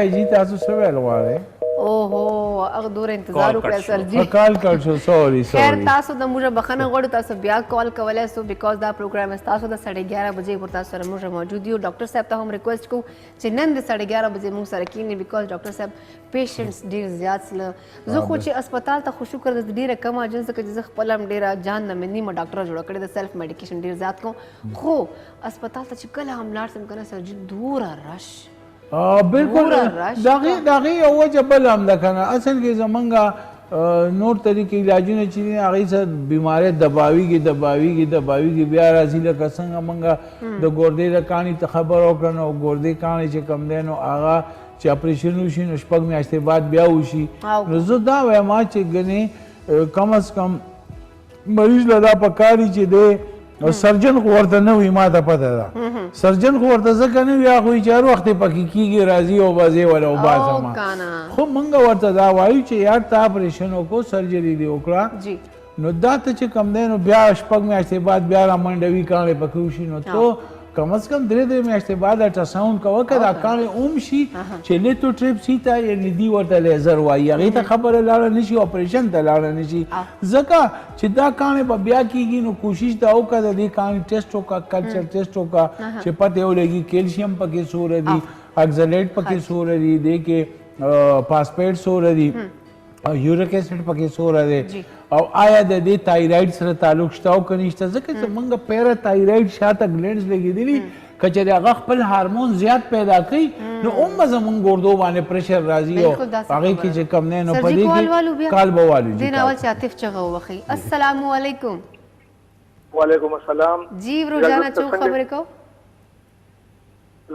جی تاسو څه ویل غواړئ اوهو هغه دور انتظار وکړ سر جی کال کړ شو سوري خیر تاسو د موږ بخنه غواړو تاسو بیا کال کولای سو بیکاز دا پروګرام تاسو د 11:30 بجې پر تاسو سره موږ موجود یو ډاکټر صاحب ته هم ریکوست کو چې نن د 11:30 بجې موږ سره کینی بیکاز ډاکټر صاحب پیشنټس ډیر زیات سره زه خو چې هسپتال ته خو شکر د ډیره کم اجنس کې چې خپل هم ډیره جان نه مني ما ډاکټر جوړ کړی د سیلف میډیکیشن ډیر زیات کو خو هسپتال ته چې کله هم لاړ سم کنه سر دور رش بالکل دغه یو وجه بل هم ده کنه اصل کې زمونږ نور طریقې علاجونه چې دي هغې سره بیماری دباویږي بیا راځي لکه څنګه مونږ د ګردې د کاڼي ته خبر وکړه نو ګردې کاڼي چې کوم دی نو هغه چې اپریشن وشي نو 6 میاشتې بعد بیا وشي نو زه دا وایم چې ګنې کم از کم مریض له دا پکاري چې دی سرجن خو ورته نه وي ما ته پته ده سرجن خو ورته ځکه نه وي هغه وایي چې هر وخت یې پکې کېږي راځي او بځې ولا وباسم خو موږ ورته دا وایو چې یار ته اپریشن وکړو سرجري دې وکړه نو دا ته چې کم دی نو بیا 6 میاشتې بعد بیا رامنډوي کاڼې پکې وشي نو ته کم از کم 3 میاشتې بعد الټراساوند کوه که دا کاڼې اوم شي چې لیتوټریپسي ته یعنې دی ورته لیزر وایي هغې ته خبره لاړه نه شي اپریشن ته لاړه نه شي ځکه چې دا کاڼې به بیا کېږي نو کوشش دا وکړه د دې کاڼې ټیسټ وکړه کلچر ټیسټ وکړه چې پته ولګي کیلشیم پکې څومره دي اکزلیټ پکې څومره دي دې کې فاسفیټ څومره دي او یوریک ایسډ پکې څومره دی او آیا د دې تایرايډ سره تعلق شته او که نشته ځکه چې موږ پیرا تایرايډ شاته ګلینډز لګېدلي که چېرې هغه خپل هارمون زیات پیدا کوي نو هم به زموږ ګردو باندې پرشر راځي او هغې کې چې کم دی نو په دې کې کال به والو دې نه اول چې عاطف چغه ووخی السلام علیکم وعلیکم السلام جی ورو جانا څوک خبرې کو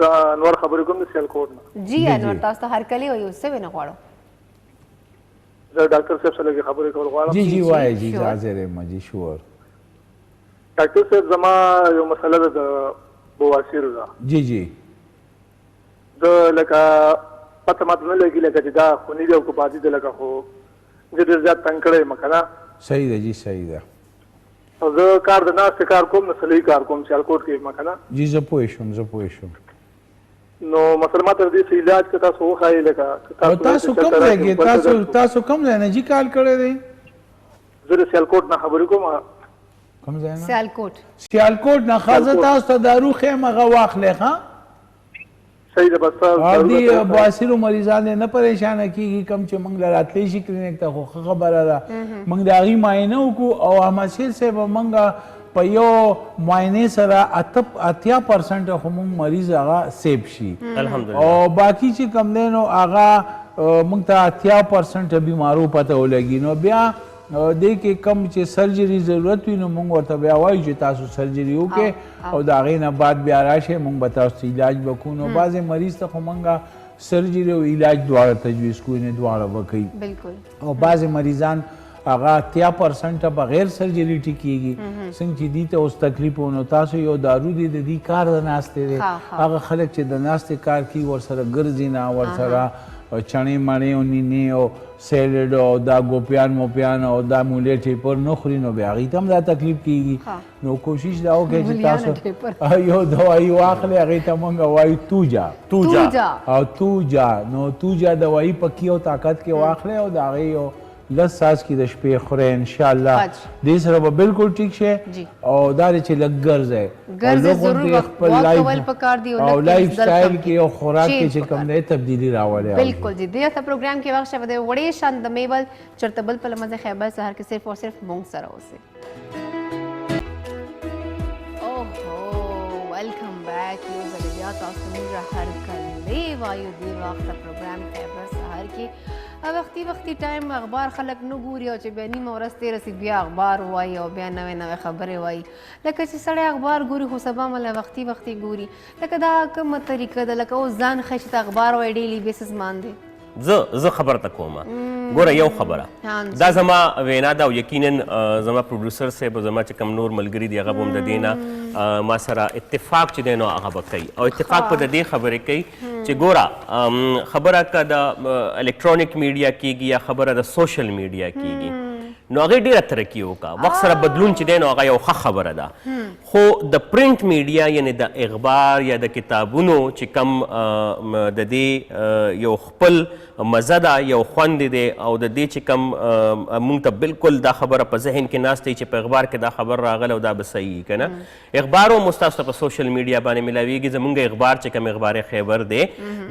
زه انور خبرې کوم د سیالکوټ نه جی انور تاسو ته هر کلی وایو څه ونه غواړو زه ډاکټر صاحب سره خبرې کول غواړم جی وایي جی حاضر یم جی شور ډاکټر صاحب زما یو مسله ده د بواسیر ده جی د لکه پته ماته نه لګي لکه چې دا خوني دی او که بادي دی لکه خو زه ډېر زیات تنګ کړی یم که نه صحیح ده جی صحیح ده او زه کار د ناستې کار کوم نو صحیح کار کوم سیالکوټ کې یم که نه جی زه پوه شوم نو مسله ماته د دې علاج که تاسو وښایي لکه تاسو کوم ځای کې تاسو کوم ځای نه جی کال کړی دی زه د سیالکوټ نه خبرې کوم کوم ځای نه سیالکوټ نه ښه تاسو ته دارو ښیم هغه واخلئ ښه صحیح ده بس او دې بواسیرو مریضان نه پریشانه کېږي کوم چې موږ له راتلی شي کلینیک ته خو ښه خبره ده موږ د هغې معاینه وکړو او احمد شیر صاحب موږ په یو معاینې سره 80% خو موږ مریض هغه سیف شي او باقي چې کم دی نو هغه موږ ته 80% بیمارو پته ولګي نو بیا دې کې کم چې سرجري ضرورت وي نو موږ ورته بیا وایو چې تاسو سرجري وکړئ او د هغې نه بعد بیا راشئ موږ به تاسو ته علاج وکړو نو بعضې مریض ته خو موږ سرجري او علاج دواړه تجویز کوو یعنې دواړه به کوي او بعضې مریضان هغه 80% بغیر سرجري ټیکېږي څنګه چې دې ته اوس تکلیف و نو تاسو یو دارو دی د دې کار د ناستې دی هغه خلک چې د ناستې کار کوي ورسره ګرځي نه ورسره چڼې مڼې او نینے او سیلډ او دا ګوپیان موپیان او دا مولی ټیپر نه خوري نو بیا هغې ته هم دا تکلیف کېږي نو کوشش دا وکړئ چې تاسو یو دوایي واخلئ هغې ته موږ وایو توجا نو توجا دوایي په کې او طاقت کې واخلئ او د هغې یو 10 ساعت کې د شپې خورئ انشاءالله دې سره به بالکل ټیک شي او دا دی چې لږ ګرځئ او لایف سټایل کې او خوراک کې چې کوم دی تبدیلي راولئ بالکل جی دې ته پروګرام کې وخت شوه دی وړې شان د میبل چرته بل په لمزه خیبر سهار کې صرف او صرف مونږ سره اوسئ ویلکم بیک یو ځل بیا تاسو موږ هر کله وایو دې وخت پروګرام خیبر سهار کې وختي ټایم اخبار خلک نه ګوري او چې بیا نیمه ورځ تېره سي بیا اخبار وایي او بیا نوې خبرې وایي لکه چې سړی اخبار ګوري خو سبا مله وختي ګوري لکه دا کومه طریقه ده لکه اوس ځان ښه چې ته اخبار وایي ډیلی بیسس باندې زه خبر ته کومه ګوره یو خبره دا زما وینا ده او یقینا زما پروډوسر صاحب زما چې کم نور ملګري دي هغه به هم د دې نه ما سره اتفاق چې دی نو هغه به کوي او اتفاق به د دې خبرې کوي چې ګوره خبره که د الکترونیک میډیا کېږي یا خبره د سوشل میډیا کېږي نو هغې ډېره ترقي وکړه وخت سره بدلون چې دی نو هغه یو ښه خبره ده خو د پرنټ میډیا یعنې د اخبار یا د کتابونو چې کم د دې یو خپل مزه ده یو خوند دی او د دې چې کم موږ ته بالکل دا خبره په ذهن کې ناست دی چې په اخبار کې دا خبر راغلی او دا به صحیح که نه اخبار هم اوس تاسو ته په سوشل میډیا باندې ملاویږي زموږ اخبار چې کم اخبار خیبر دی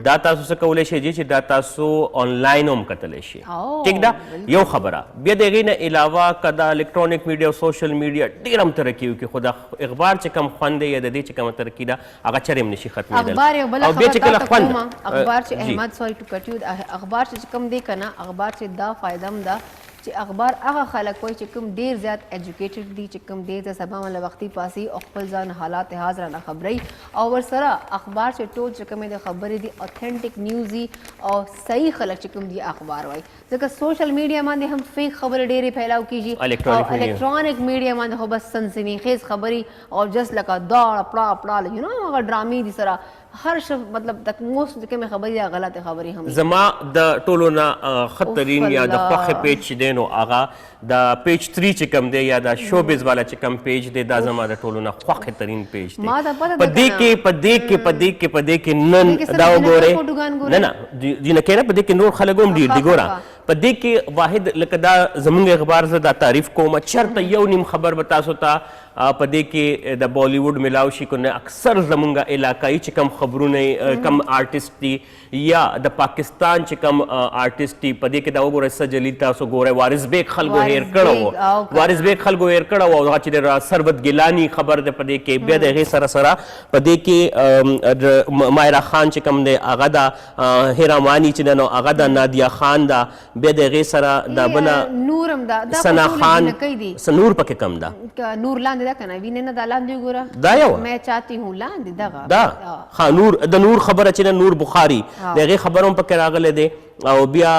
دا تاسو څه کولی شئ چې دا تاسو آنلاین هم کتلی شئ ټیک ده یو خبره بیا د هغې نه علاوه که دا الکترونیک میډیا او سوشل میډیا ډېر هم ترقي وکړي خو دا اخبار چې کم خوند دی یا د دې چې کومه ترقي ده هغه چرې هم نشي ختمېدل او بیا چې کله خوند اخبار چې احمد سوري ټو کټ یو اخبار چې کوم دی که نه اخبار چې دا فایده هم ده چې اخبار هغه خلک وایي چې کوم ډېر زیات ایجوکیټډ دي چې کوم ډېر زیات سبا مله وختي پاسي او خپل ځان حالات حاضر نه خبري او ورسره اخبار چې ټول چې کومې د خبرې دي اوتھنټک نیوز دي او صحیح خلک چې کوم دي اخبار وایي ځکه سوشل میډیا باندې هم فیک خبرې ډېرې پھیلاو کېږي او الکترونیک میډیا باندې خو بس سنسنیخیز خبرې او جست لکه داړه پړه یو نو هغه ډرامې دي سره هر شی مطلب د موس چې کومې خبرې یا غلطې خبرې هم زما د ټولو نه ښه ترین یا د خوښې پیج چې دی نو هغه د پیج 3 چې کوم دی یا د شوبیز والا چې کوم پیج دی دا زما د ټولو نه خوښې ترین پیج دی په دې کې نن دا وګورئ نه جی نه کېره په دې کې نور خلک هم ډېر دي ګوره په دې کې واحد لکه دا زموږ اخبار زه دا تعریف کوم چېرته یو نیم خبر به تاسو ته په دې کې د بالیوډ ملاو شي که نه اکثر زموږ علاقایي چې کم خبرونه کم آرټسټ دي یا د پاکستان چې کم آرټسټ دي په دې کې دا وګورئ څه جلي تاسو ګورئ وارث بیگ خلکو هیر کړی و وارث بیگ خلکو هیر کړی و او هغه چې سربت ګیلاني خبر دی په دې کې بیا د هغې سره په دې کې مایرا خان چې کم دی هغه ده هیرامانی چې دی نو هغه ده نادیا خان ده بیا د هغې سره دا بله ثنا خان نور پکې کم ده نور لاندې ده که نه وینې نه دا لاندې وګوره دا یو میں چاہتی هوں لاندې دغه دا ښه نور د نور خبره چې نور بخاري د هغې خبر هم پکې راغلی دی او بیا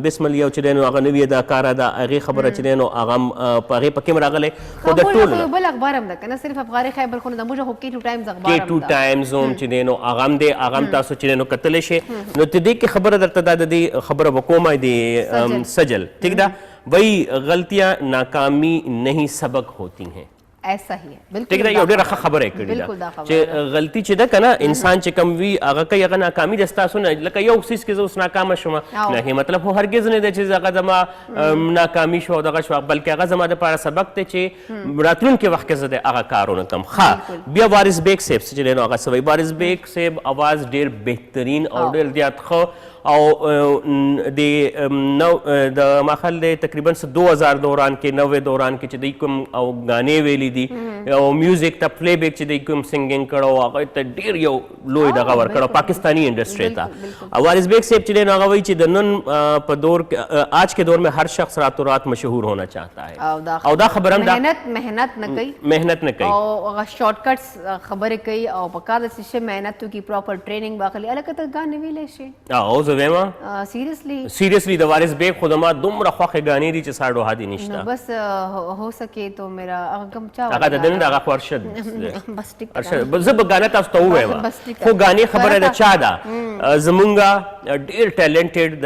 بسم الله یو چې دی نو هغه نوي اداکاره ده هغې خبره چې دی نو هغه هم په هغې پکې هم راغلی خو د ټولو نه بل اخبار هم ده که نه صرف افغاني خیبر خو نه ده موږ خو کې ټو ټایمز اخبار هم ده کې ټو ټایمز هم چې دی نو هغه هم دی هغه هم تاسو چې دی نو کتلی شئ نو د دې کې خبره درته دا د دې خبره به کومه د سجل ٹھیک ده وہی غلطیاں ناکامی نہیں سبق ہوتی ہیں ایسا ہی ہے ٹھیک ده یو ډېره ښه خبره یې کړې ده چې غلطي چې ده که نه انسان چې کم وي هغه کوي هغه ناکامي ده ستاسو نه لکه یو څیز کې زه اوس ناکامه شوم نه مطلب خو هرګز نه دی چې هغه زما ناکامي شو او دغه شو بلکې هغه زما دپاره سبق دی چې راتلونکي وخت کې زه د هغه کارونه کوم ښه بیا وارث بیگ صاحب چې دی نو هغه څه وایي وارث بیگ صاحب اواز ډېر بهترین او ډېر زیات ښه او د ماخل د تقریبا 2000 دوران کې 90 دوران کې چې د کوم او غانې ویلي دي او میوزیک ته پلی بیک چې د کوم سنگینګ کړو هغه ته ډیر یو لوی دغه ور کړو پاکستانی انډستری ته وارث بیگ صاحب چې هغه وایي چې د نن په دور آج के दौर में हर शख्स रातों रात मशहूर होना चाहता है او دا خبر هم मेहनत न कोई او शॉर्टकट्स خبره کوي او په کار د څه مهنت کی پراپر ټریننګ واخلي الکه ته غانې ویلې شي او زه وایم سیریسلی د وارث بیگ خدما دومره خوخه غانې دي چې ساړو هادي نشته بس हो सके तो मेरा غم چا هغه د دن دغه خورشد بس ټیک زه به غانې تاسو ته وایم خو غانې خبره ده چا ده زمونږه ډیر ټیلنټډ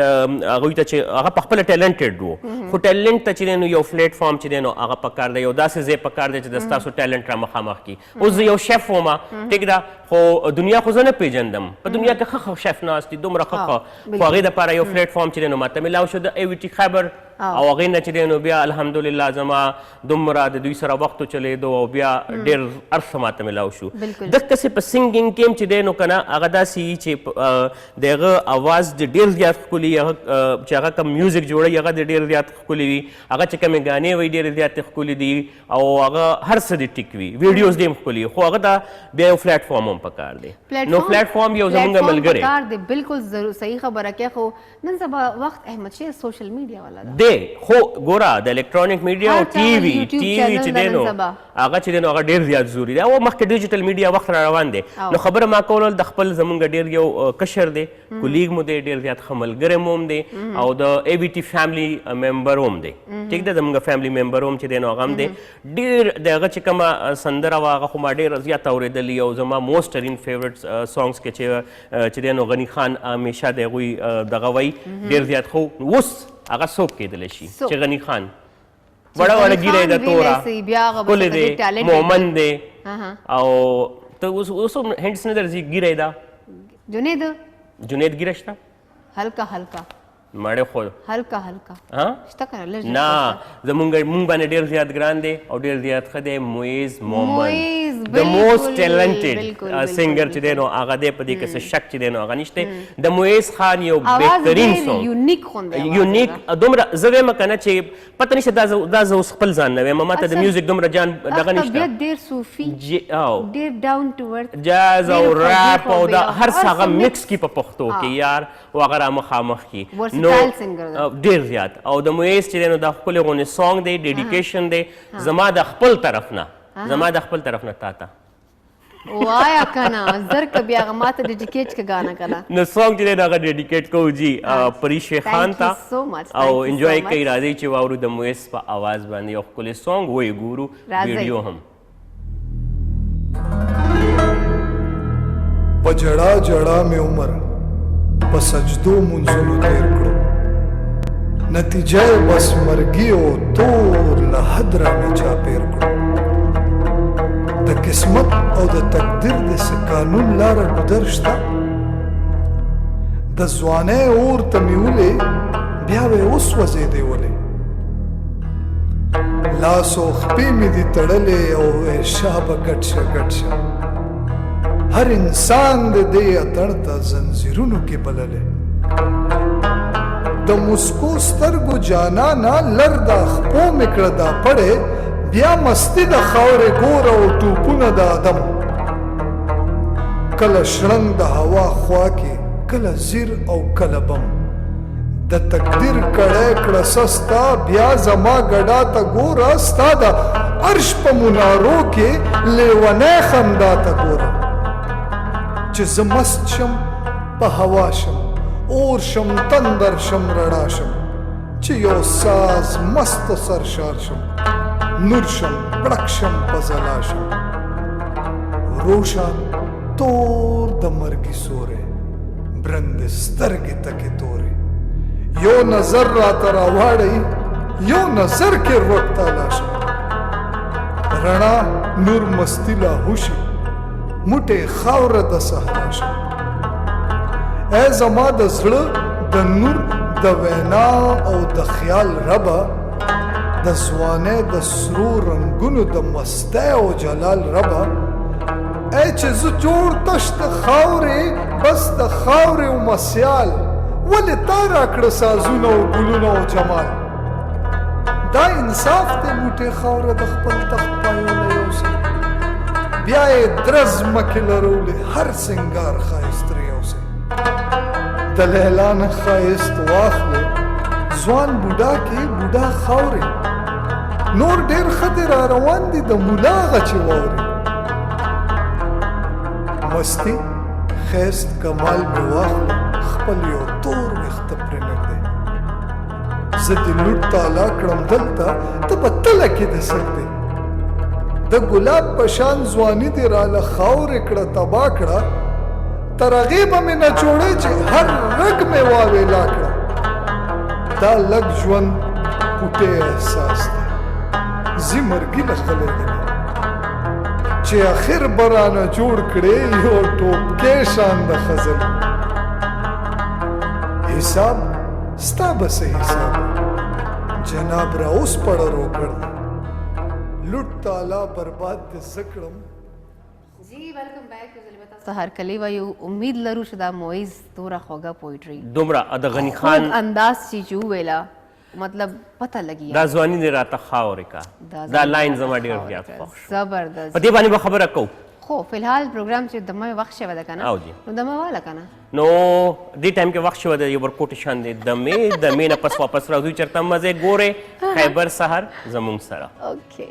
هغه ته چې هغه په خپل ټیلنټډ وو خو ټیلنټ ته چې نو یو پلیټ فارم چې نو هغه پکار دی یو داسې ځای پکار دی چې د تاسو ټیلنټ را مخامخ کی اوس یو شیف وما ټیک ده خو دنیا خو زه نه پیژندم په دنیا کې ښه شیف ناست دي دومره ښه خو هغې دپاره یو پلیټ فارم چې نو ماته میلاو شو د AVT خیبر او هغې نه چې دی نو بیا الحمدلله زما دومره د دوی سره وخت چلیدو او بیا ډېر هر څه ماته میلاو شو دقسې په سنګینګ کې هم چې دی نو که نه هغه داسې وي چې د هغه اواز ډېر زیات ښکلي چې هغه کوم میوزیک جوړوي هغه د ډېر زیات ښکلي وي هغه چې کومې ګانې وایي ډېرې زیاتې ښکلي دي او هغه هر څه دې ټیک وي ویډیوز دې هم ښکلي خو هغه ته بیا یو پلیټ فارم هم پکار دی نو پلیټ فارم یو زمونږ ملګری دی بالکل صحیح خبره کې خو نن سبا وخت احمد شیر سوشل میډیا والا ده خو ګوره د الکترونیک میډیا او ټي وي چې دی نو هغه چې دی نو هغه ډېر زیات ضروري دی او مخکې ډیجیټل میډیا وخت را روان دی نو خبره ما کول د خپل زمونږ ډېر یو کشر دی کولیګ مو دی ډېر زیات ښه ملګری مو هم دی او د AVT فیملی ممبر هم دی ټیک ده زمونږ فیملی ممبر هم چې دی نو هغه هم دی ډېر د هغه چې کومه سندره وه هغه خو ما ډېره زیاته اورېدلې او زما موسټرین فیورټ سانګس کې چې دی نو غني خان همیشه د هغوی دغه وایي ډېر زیات خو اوس هغه څوک کېدلی شي چې غني خان وړه وړه ګیره یې د توره ښکلی دی مومن دی او ته اوس هم هینټس نه درځي ګیره یې ده جنید ګیره شته هلکه مړې خو هلکه نه زمونږ باندې ډېر زیات ګران دی او ډېر زیات ښه دی مویز مومن د موسټ ټیلنټډ سنګر چې دی نو هغه دی په دې کې څه شک چې دی نو هغه نشته د مویز خان یو بهترین سونګ یونیک دومره زه وایم که نه چې پته نشته دا زه اوس خپل ځان نه وایم ما ته د میوزیک دومره جان دغه نشته ډېر صوفي ډېر ډاون ټو ارث جاز او ریپ او دا هر څه هغه مکس کی په پښتو کې یار او هغه را مخامخ کی نو ډېر زیات او د مویز چې دی نو دا ښکلی غونې سانګ دی ډیډیکیشن دی زما د خپل طرف نه تا ته وایا کنه زر ک بیا ماته ډیډیکیټ ک غانا کنه نو سانګ چې دی هغه ډیډیکیټ کوو جی پریش خان ته او انجوای کوي راځي چې واورو د مویز په आवाज باندې یو ښکلی سانګ وایي ګورو ویډیو هم په جړا جړا مې عمر په سجدو منځونو تیر کړو نتیجه بس مرګي او تور له حد رانه چاپېر کړو د قسمت او د تقدیر داسې قانون لاره ګودر شته د ځوانۍ اور ته مې ولې بیا به اوس وځېدې ولې لاس او خپې مې دي تړلې او شا به ګډ شه هر انسان د دې اتڼ ته زنځیرونو کې بللې د مسکو سترګو جانانا لر دا خپو مې کړه دا پړې بیا مستی د خاورې ګور او ټوپونه د ادم کله شرنګ د هوا خوا کې کله زیر او کله بم د تقدیر کړی کړه سستا بیا زما ګډا ته ګوره ستا د عرش په منارو کې لیونی خندا ته ګوره چې زه مست شم په هوا شم اور شم تندر شم رڼا شم چې یو ساز مست سرشار شم نور شم پړک شم په ځلا شم روشن تور د مرګي سورې برندې سترګې تکې تورې یو نظر راته راواړئ یو نظر کې روټ تالا شم رڼا نور مستی لا هوشي موټې خاوره د صحرا شم ای زما د زړه د نور د وینا او د خیال ربه د ځوانۍ د سرو رنګونو د مستی او جلال ربه ای چې زه جوړ تش د خاورې بس د خاورې و مسیال ولې تا راکړه سازونه او ګلونه او جمال دا انصاف دی موټې خاوره د خپل تخت پایوله یوسي بیا یې درز مکې لرولې هر سنګار ښایست ترې یوسي د لیلا نه ښایست واخلې ځوان بوډا کې بوډا خاورې نور ډېر ښه را روان دي د ملا غچې واورې مستی خیست کمال مې واخلې خپل یو تور ویښته پرې نږدې زه دې لوټ تالا کړم دلته ته په تله کې د سک دی د ګلاب په شان ځواني دې راله خاورې کړه تباه کړه تر هغې به مې نچوړې چې هر رګ مې واویلا کړه دا لږ ژوند پوټی احساس دی ځي مرګي له خلېږي چې آخر به رانه جوړ کړې یو ټوپکې شان د خزل حساب ستا به څه حساب جناب را اوس پړه روکړ لوټ تالا برباد دې زه کړم جی ویلکم بیک سهار کلی وایو امید لرو چې دا مویز توره خوږه پویټري دومره د غنی خان انداز چې ویلا مطلب پته لګي دا ځواني دې راته خاورې کا دا لاین زما ډېر زیات خوښ زبردست په دې باندې به خبره کوو خو فلحال پروګرام چې دمه وخت شوی ده کنه او جی نو دمه والا کنه نو دې ټایم کې وخت شوی دی یو ورکوټ شان دی دمې نه پس واپس راځو چېرته مزې ګورې خیبر سهار زموږ سره اوکې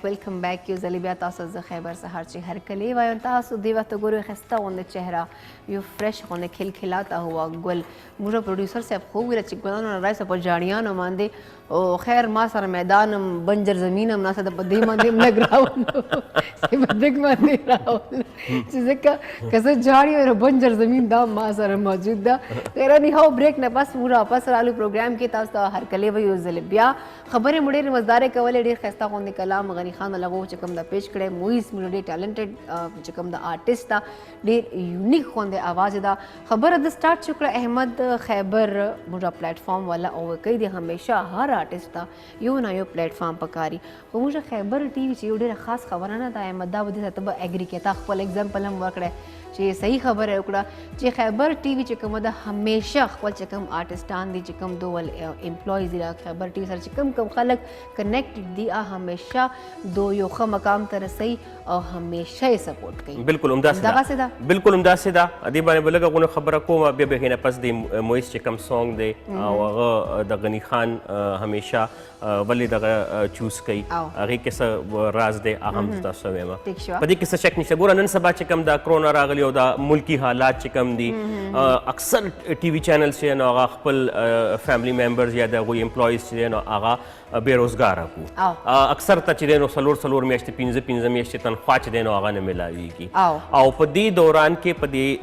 ویلکم بیک یو ځلې بیا تاسو زه خیبر سهار چې هر کلی وایم تاسو دې وخت ګورئ ښایسته غوندې چهره یو فرش غوندې کھلکھلاتا ہوا ګل موږ پروډیوسر صاحب خوب ویله چې ګلانو نه رایسه په جاړیانو باندې او خیر ما سره میدانم بنجر زمینم ناسه د په دې باندې هم لږ راولو چې په دې باندې راولو چې ځکه که زه جاړی وی بنجر زمین دا ما سره موجود ده خیر انیهاو بریک نه پس موږ واپس رالو پروګرام کې تاسو ته هر کلی وایو یو ځلې بیا خبرې مو ډېرې مزدارې کولې ډېر ښایسته غوندې کلام غني خان لغو چې کوم د پیش کړی مویز موږ ډېر ټیلنټډ چې کوم د آرټسټ ده ډېر یونیک غوندې आवाज ده خبره د سٹارټ شکړه احمد خیبر موږ پلیټ فارم والا او کوي دی همیشه هر آرټسټ ته یو نه یو پلیټ فارم پکاري خو موږ خیبر ټي وي چې یو ډېره خاص خبره نه ده احمد دا به دې ته به اګري کې تا خپل اگزامپل هم ورکړی چې صحیح خبره وکړه چې خیبر ټي وي چې کومه ده همیشه خپل چې کوم آرټسټان دي چې کوم ډول امپلایز دي خیبر ټي وي سره چې کوم خلک کنیکټډ دي همیشه دو یو ښه مقام ته رسوي او همیشه یې سپورټ کوي بالکل همداسې ده بالکل همداسې ده دې باندې به لږه غونه خبره کوم بیا به هغې نه پس د مویس چې کوم سونګ دی او هغه د غني خان همیشه ولې دغه چوز کوي هغې کې څه راز دی هغه هم تاسو وایم په دې کې څه شک نشته ګوره نن سبا چې کوم دا کرونا راغلی او دا ملکی حالات چې کوم دي اکثر ټي وي چینلز چې نو هغه خپل فیملی ممبرز یا د هغوی امپلایز چې دی نو هغه بېروزګاره کړو اکثر ته چې دی نو څلور میاشتې پنځه میاشتې تنخوا چې دی نو هغه نه میلاویږي او په دې دوران کې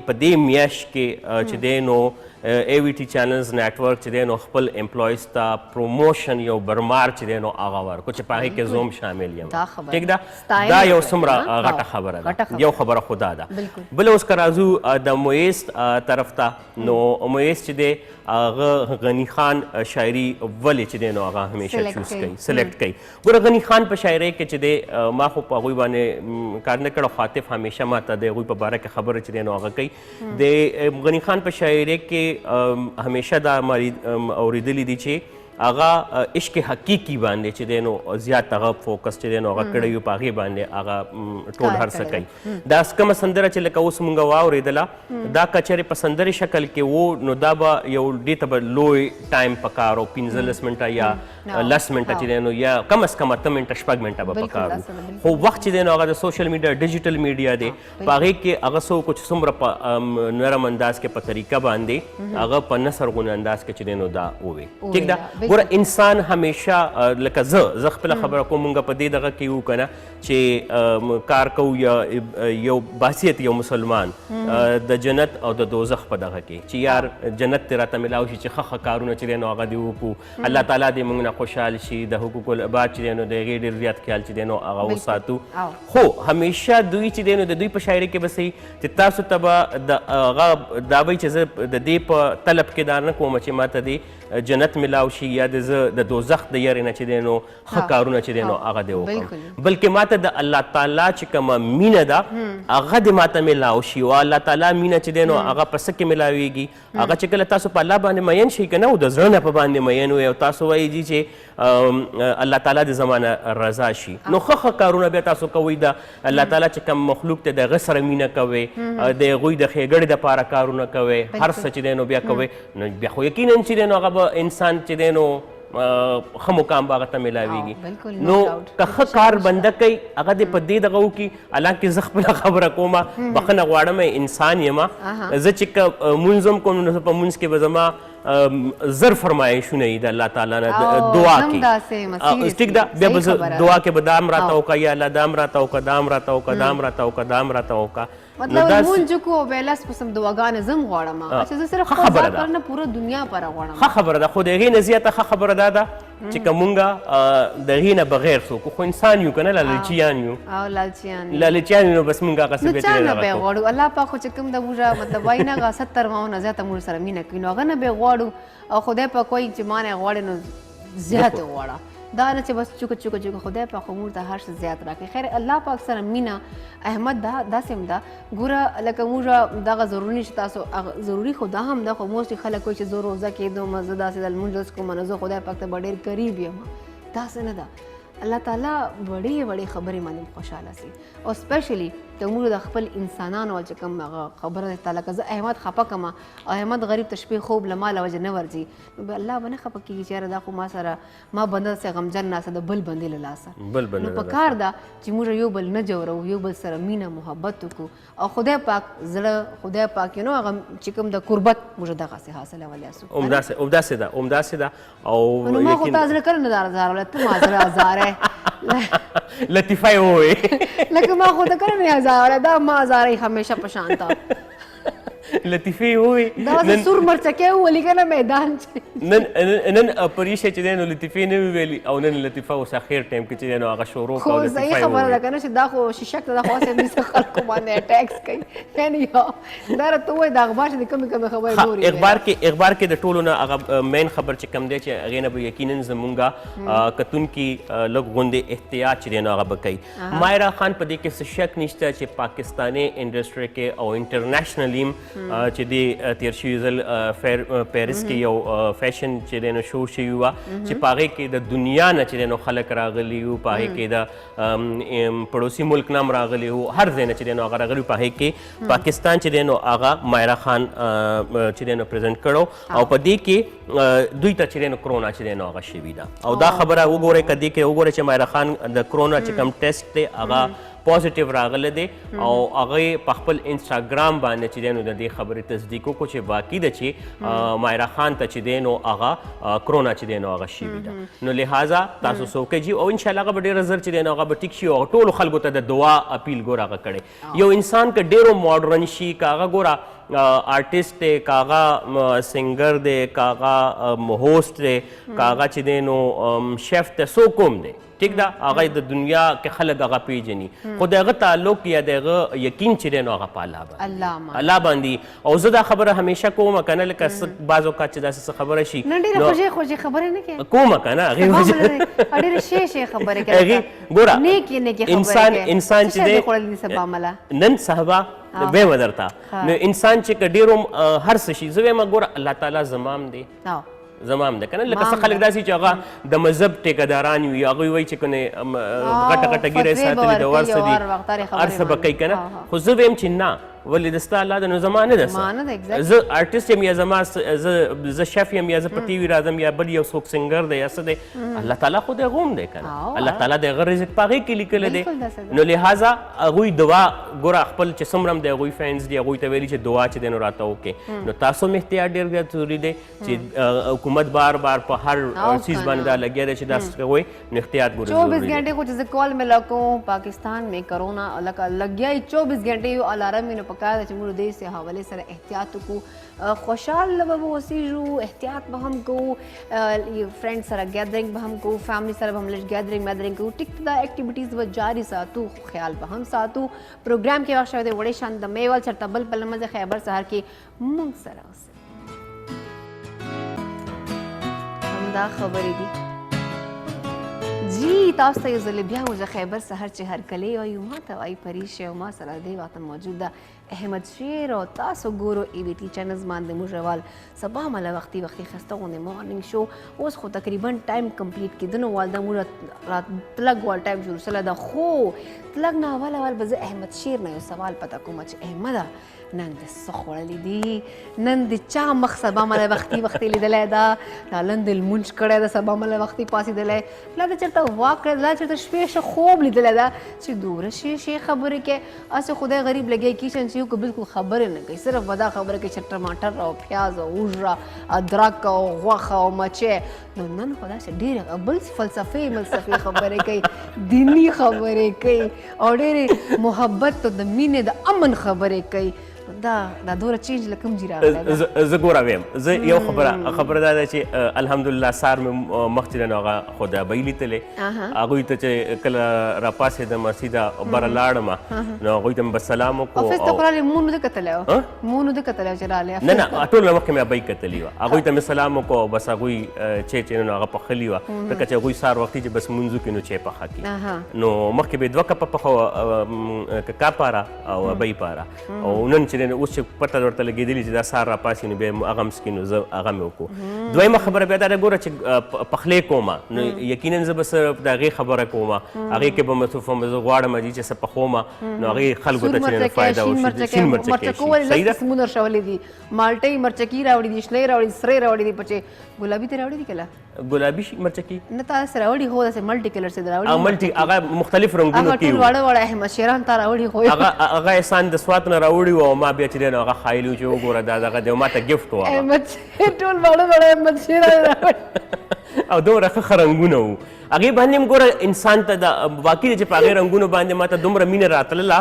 په دې میاشت کې چې دی نو AVT چینلز نیټورک چې دی نو خپل امپلایز ته پروموشن یو برمار چې دی نو هغه ورکړو چې په هغې کې زه هم شامل یم ټیک ده دا یو څومره غټه خبره ده یو خبره خو دا ده بله اوس که راځو د مویس طرف ته نو مویس چې دی هغه غني خان شاعري ولې چې دی نو هغه همیشه چوز کوي سلیکټ کوي ګوره غني خان په شاعرۍ کې چې دی ما خو په هغوی باندې کار نه کړی خاطف همیشه ما ته د هغوی په باره کې خبره چې دی نو هغه کوي د غني خان په شاعرۍ کې همیشه دا اورېدلی دي چې هغه عشق حقیقي باندې چې دی نو زیات هغه فوکس چې دی نو هغه کړی وي په هغې باندې هغه ټول هر څه کوي دا کومه سندره چې لکه اوس مونږ واورېدله دا که چېرې په سندرې شکل کې و نو دا به یو دې ته به لوی ټایم پکار و 15 منټه یا 10 منټه چې دی نو یا کم از کم 8 منټه 6 منټه به پکار و خو وخت چې دی نو هغه د سوشل میډیا ډیجیټل میډیا دی په هغې کې هغه څوک چې څومره په نرم انداز کې په طریقه باندې هغه په نثر غوندې انداز کې چې دی نو دا ووي ټیک ده ګوره انسان همیشه لکه زه خپله خبره کوم مونږ په دې دغه کې یو که نه چې کار کوو یا یو باسیت یو مسلمان د جنت او د دوزخ په دغه کې چې یار جنت دې راته میلاو شي چې ښه کارونه چې دی نو هغه دې وکړو الله تعالی دې موږ نه خوشحال شي د حقوق العباد چې دی نو د هغې ډېر زیات خیال چې دی نو هغه وساتو خو همیشه دوی چې دی نو د دوی په شاعري کې به صحیح چې تاسو ته به د هغه دا وایي چې زه د دې په طلب کې دا نه کوم چې ماته دې جنت ملاو شي یا د دوزخ د یارې نه چې دی نو ښه کارونه چې دی نو هغه دې وکړم بلکې ماته د الله تعالی چې کومه مینه ده هغه دې ماته ملاو شي او الله تعالی مینه چې دی نو هغه په څه کې ملاویږي هغه چې کله تاسو په الله باندې مین شئ که نه او د زړه نه په باندې مین وئ او تاسو وایي چې الله تعالی دې زما نه رضا شي نو ښه کارونه بیا تاسو کوئ د الله تعالی چې کوم مخلوق ته د هغه سره مینه کوئ د هغوی د ښېګړې دپاره کارونه کوئ هر څه چې دی نو بیا کوئ نو بیا خو یقینا چې دی نو هغه به انسان چې دی نو ښه مقام به هغه ته میلاویږي نو که ښه کار بنده کوي هغه دې په دې دغه وکړي حالانکې زه خپله خبره کومه بخښنه غواړم انسان یم زه چې که مونځ هم کوم نو په مونځ کې به زما زر فرمایشونه یي د الله تعالی نه دعا کې ټیک ده بیا به زه دعا کې به دا هم راته وکړه یا الله دا هم راته وکړه دا هم راته وکړه دا هم راته وکړه دا هم راته وکړه مطلب مونږ کو بیلس قسم دعاګانې زم غواړم چې زه صرف خبره ده نه پوره دنیا پر غواړم ښه خبره ده خو د هغې نه زیاته ښه خبره دا ده چې که مونږ د هغې نه بغیر څوک خو انسان یو که نه لالچیان یو او لالچیان یو نو بس مونږ هغه څه نو چا نه به غواړو الله پاک خو چې کوم د موږ مطلب وایي نه هغه 70 ماونه زیاته موږ سره مینه کوي نو هغه نه به غواړو او خدای پاک وایي چې ما نه غواړې نو زیات غواړه دا نه چې بس چوکه خدای پاک خو موږ ته هر څه زیات راکړي خیر الله پاک سره مینه احمد داسې هم ده ګوره لکه موږ دغه ضروري چې تاسو ضروري خو دا هم ده خو موسټلی خلک وایي چې زه روزه کېدم زه داسې د لمونځ کوم نو زه خدای پاک ته به ډېر قریب یم داسې نه ده الله تعالی وړې خبرې باندې خوشحاله سي او سپیشلی ته موږ د خپل انسانانو چې کوم هغه خبره تعالی که زه احمد خفه کړم او احمد غریب ته شپې خوب له ماله وجه نه ورځي نو الله به نه خفه کېږي چې یاره دا خو ما سره ما بنده داسې غمجن ناسته د بل بندې له لاسه نو په کار ده چې موږ یو بل نه جوړو یو بل سره مینه محبت وکړو او خدای پاک زړه خدای پاک نو هغه چې کوم د قربت موږ دغسې حاصلولی اسو همداسې ده او نو ما خو تا زړه کله نه ازارولی ته ما زړه ازاری لطیفه یې ووایې لکه ما خو ته کله نه ازارولی دا ما ازاری همیشه په شان ته لطیفې یې ووایې دغسې سور مرچکې وولي که نه میدان نن پریشه چې دی نو لطیفې نه وي ویلي او نن لطیفه اوس اخر ټایم کې چې دی نو هغه شروع خو صحیح خبره ده که نه چې دا خو شیشک ته دا خو هسې همداسې خلکو باندې اټیکس کوي یعنې دا راته ووایي د اخبار چې د کمې خبرې ګوري اخبار کې د ټولو نه هغه مین خبر چې کم دی چې هغې نه به یقینا زمونږ کتونکي لږ غوندې احتیاط چې دی نو هغه به کوي مایرا خان په دې کې څه شک نشته چې پاکستاني انډسټري کې او انټرنیشنلي چې د تیر شوي ځل پیرس کې یو فیشن چې دی نو شو شوي وه چې په هغې کې د دنیا نه چې دی نو خلک راغلي وو په هغې کې د پړوسي ملک نه هم راغلي وو هر ځای نه چې دی نو هغه راغلي په هغې کې پاکستان چې دی نو هغه مایرا خان چې دی نو پرزنټ کړو او په دې کې دوی ته چې دی نو کرونا چې دی نو هغه شوي ده او دا خبره وګورئ که دې کې وګورئ چې مایرا خان د کرونا چې کوم ټیسټ دی هغه پوزیټیو راغلی دی او هغې په خپل انسټاګرام باندې چې دی نو د دې خبرې تصدیق وکړو چې واقعي ده چې مایرا خان ته چې دی نو هغه کرونا چې دی نو هغه شوي ده نو لحاظه تاسو څوک جي او انشاءالله هغه به ډېره زر چې دی نو هغه به ټیک شي او ټولو خلکو ته د دعا اپیل ګوره هغه کړی یو انسان که ډېرو ماډرن شي که هغه ګوره آرټسټ دی که هغه سنګر دی که هغه هوسټ دی که هغه چې دی نو شیف دی څوک هم دی ټیک ده هغه د دنیا کې خلک هغه پیژني خو د هغه تعلق یا د هغه یقین چې دی نو هغه په الله باندې او زه دا خبره همیشه کوم که نه لکه بعض اوقات چې داسې څه خبره شي نه ډېرې خوږې خبرې نه کوې کومه که نه ډېرې ښې خبرې کوې ګوره نیکې انسان چې دی خوړلي سبا مله نن صحبه ویمه درته نو انسان چې که ډېرو هر څه شي زه ویمه ګوره الله تعالی زمام دی زمام ده که نه لکه څه خلک داسې چې هغه د مذهب ټیکهداران وي هغوی وایي چې کنې غټه ږیره یې ساتلې د ور څه دي هر څه به کوي که نه خو زه ویم چې نه ولې د ستا الله ده نو زما نه ده زه آرټسټ یم یا زما زه شف یم یا زه په ټي وي راځم یا بل یو څوک سنګر دی یا څه دی الله تعالی خو د هغه هم دی که نه الله تعالی د هغه رزق په هغې کې لیکلی دی نو لهذا هغوی دعا ګوره خپل چې څومره هم د هغوی فینس دي هغوی ته ویلي چې دعا چې دی نو راته وکړې نو تاسو هم احتیاط ډېر زیات ضروري دی چې حکومت بار بار په هر چیز باندې دا لګیا دی چې داسې کوئ نو احتیاط ګوره 24 घंटे को जैसे कॉल में लको पाकिस्तान में कोरोना लग गया 24 घंटे यो अलार्म में पका दे मुर देश से हवाले सर एहतियात को खुशहाल लब वसीजू एहतियात बहम को ये फ्रेंड सर गैदरिंग बहम को फैमिली सर हम गैदरिंग को टिकता एक्टिविटीज व जारी सातु ख्याल बहम सातु प्रोग्राम के वक्त शायद बड़े शान दमेवल चरता बल पल मजे खैबर सहर की मुंग सरा हमदा खबरी दी जी تاسو ته یو ځل بیا موږ خیبر سحر چې هرکلی وایو ما ته وایي پریش او ما سره دی واته موجود ده احمد شیر او تاسو ګورو AVT چینلز باندې موږ روال سبا مله وختي خسته غونې مارنینګ شو اوس خو تقریبا ټایم کمپلیټ کېدنو وال د موږ رات تلګ وال ټایم شروع سره ده خو تلګ نه اول به زه احمد شیر نه یو سوال پته کوم چې احمده نن د څه خوړلی دي نن د چا مخ سبا مله وختي لیدلی ده نن د لمونځ کړی ده سبا مله وختي پاسېدلی لا د چېرته واک کړی لا چېرته شپې ښه خوب لیدلی ده چې دومره ښې خبرې کوې هسې خدای غریب لګی کیچن چې یو که بلکل خبرې نه کوي صرف به دا خبره کوي چې ټماټر او پیاز او اوژره ادرک او غوښه او مچۍ نو نن خو داسې ډېرې بل فلسفې خبرې کوي دیني خبرې کوي او ډېرې محبت او د مینې د امن خبرې کوي دا دوره چینج له کوم ځای راغلی زه ګوره ویم زه یو خبره دا ده چې الحمدلله سهار مې مخکې نه هغه خو د ابۍ لیدلې هغوی ته چې کله راپاڅېدم مسجده بره لاړم نو هغوی ته مې بس سلام وکړو افس ته قرآن مونو ده کتلی و مونو ده کتلی و چې راغلی نه ټول نه مخکې مې ابۍ کتلي وه هغوی ته مې سلام وکړو بس هغوی چې نو هغه پخلي وه ځکه چې هغوی سهار وختي چې بس مونځو کې نو چای پخه کړي نو مخکې به یې 2 کپه پخه ککا پاره او ابۍ پاره او نن چې اوس چې پته ورته لګېدلي چې دا سهار راپاسي نو بیا هغه مسکین نو زه هغه مې وکړو دویمه خبره بیا دا ده ګوره چې پخلی کومه نو یقینا زه به صرف د هغې خبره کومه هغې کې به مصروف وم زه غواړم چې څه پخومه نو هغې خلکو ته چې فایده وشي شین مرچکې صحیح ده سمونه راوړي دي مالټۍ مرچکي راوړي دي شنې راوړي دي سرې راوړي دي پچې ګلابي ته راوړي دي کله ګلابي مرچکي نه تاسو راوړي هو داسې ملټي کلر څه راوړي ملټي هغه مختلف رنګونو کې هغه ټول واړه احمد شیران ته راوړي خو هغه احسان د سوات نه راوړي او ما بیا چې دی نو هغه خایلي چې وګوره دا دغه دی ما ته ګفټ و احمد ټول واړه احمد شیران راوړي او دومره ښه رنګونه وو هغې باندې هم ګوره انسان ته د واقعي چې په هغې رنګونو باندې ما ته دومره مینه راتلله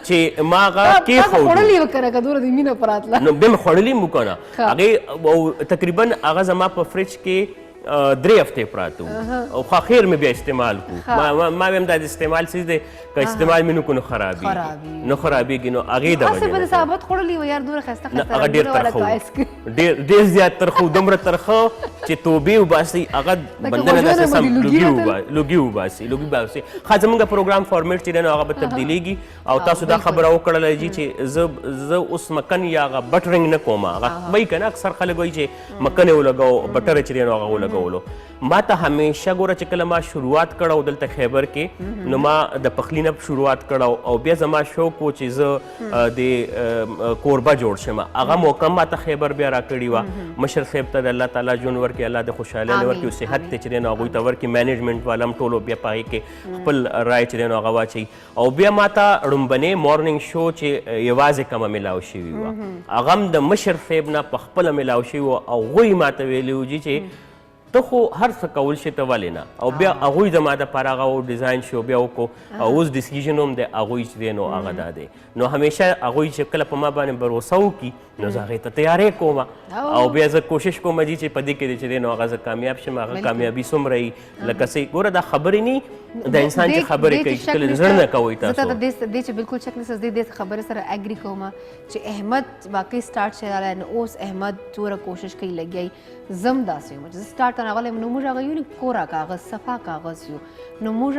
چې ما هغه کېښودو خوړلي وه که نه که دومره د مینه په راتله نو بیا مې خوړلي هم وکړه هغې تقریبا هغه زما په فریج کې 3 هفتې پراته وو او خیر مې بیا استعمال کړو ما ویم دا د استعمال څیز دی که استعمال مې نه کړو نو خرابېږي نو هغې د وجې نه ثابت خوړلي وه یار دومره ښایسته هغه ډېر ترخه ډېر زیات ترخه دومره ترخه چې توبې وباسي هغه بنده نه داسې سم لوګي وباسي ښه زموږ پروګرام فارمیټ چې دی نو هغه به تبدیلېږي او تاسو دا خبره وکړله جي چې زه اوس مکن یا هغه بټرنګ نه کوم هغه وایي که نه اکثر خلک وایي چې مکن یې ولګوو بټر چې دی نو هغه ولګوو ما ته همیشه ګوره چې کله ما شروعات کړو دلته خیبر کې نو ما د پخلي نه شروعات کړو او بیا زما شوق و چې زه د کوربه جوړ شم هغه موقع ما ته خیبر بیا راکړې وه مشر صاحب ته د الله تعالی ژوند ورکړي الله د خوشحالۍ نه ورکړي او صحت ته چې دی نو هغوی ته ورکړي مینجمنټ والا هم ټولو بیا په هغې کې خپل رای چې دی نو هغه واچوي او بیا ما ته ړومبنۍ مارنینګ شو چې یوازې کمه میلاو شوي وه هغه هم د مشر صاحب نه په خپله میلاو شوي وه او هغوی ما ته ویلي وو چې ته خو هر څه کول شي ته ولې نه او بیا هغوی زما دپاره هغه ډیزاین شو بیا وکړو او اوس ډیسیژن هم دی هغوی چې دی نو هغه دا دی نو همیشه هغوی چې کله په ما باندې بروسه وکړي نو زه هغې ته تیارې کوم او بیا زه کوشش کوم چې په دې کې دی چې دی نو هغه زه کامیاب شم هغه کامیابي څومره وي لکه څه ګوره دا خبرې نه د انسان چې خبرې کوي چې کله زړه نه کوئ تاسو زه ته دې چې بلکل شک نشته دې خبرې سره اګري کوم چې احمد واقعي سټارټ شوی نو اوس احمد دومره کوشش کوي لګیایي زم داسې یم چې زه سټارټ ته راغلی یم نو موږ هغه یو نه کورا کاغذ صفا کاغذ یو نو موږ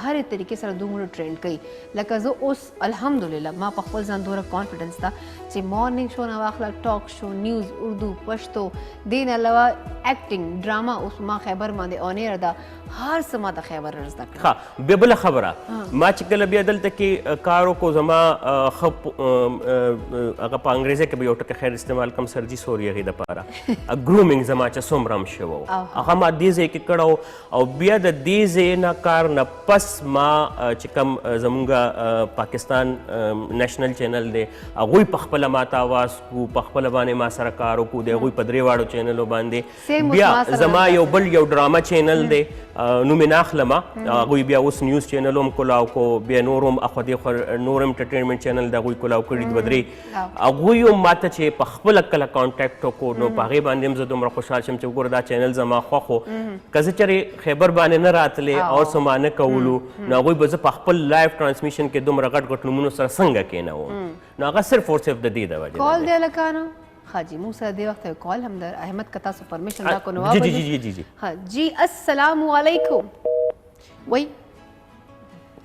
هرې طریقې سره دومره ټرینډ کوي لکه زه اوس الحمدلله ما په خپل ځان دومره کانفیډنس ده چې مارننګ شو نه واخله ټاک شو نیوز اردو پښتو دین علاوه اکټینګ ډراما اوس ما خیبر باندې اونیر ده هر څه ما د خیبر زده کړه. ها بیا بله خبره ما چې کله بیا دلته کې کار وکړو زما ښه هغه په انګریزي کې به یو ټکی خیر استعمال کم سرجي سوري هغې دپاره ګرومینګ زما چې څومره هم شوی و هغه ما دې ځای کې کړی او بیا د دې ځای نه کار نه پس ما چې کوم زمونږ پاکستان نیشنل چینل دی هغوی په خپله ما ته آواز کړو په خپله باندې ما سره کار وکړو د هغوی په درې واړو چینلو باندې بیا زما یو بل یو ډراما چینل دی نوم یې نه اخلمه هغوی بیا اوس نیوز چینل هم کلاو کو بیا نور هم اخوا دېخوا نور انټرټینمنټ چینل د هغوی کلاو کړي دوه درې هغوی هم ماته چې په خپله کله کانټیکټ وکړو نو په هغې باندې هم زه دومره خوشحال شم چې وګوره دا چینل زما خوښ و که زه چېرې خیبر باندې نه راتلې او څه ما نه کولو نو هغوی به زه په خپل لایف ټرانسمیشن کې دومره غټ غټ نومونو سره څنګه کښېنوم نو هغه صرف اور صرف د دې د وجې کال دی لکانو ها جی موږ سره دې وخت کال هم در احمد که تاسو پرمیشن راکړو نو جی جی جی جی ها جی السلام علیکم وای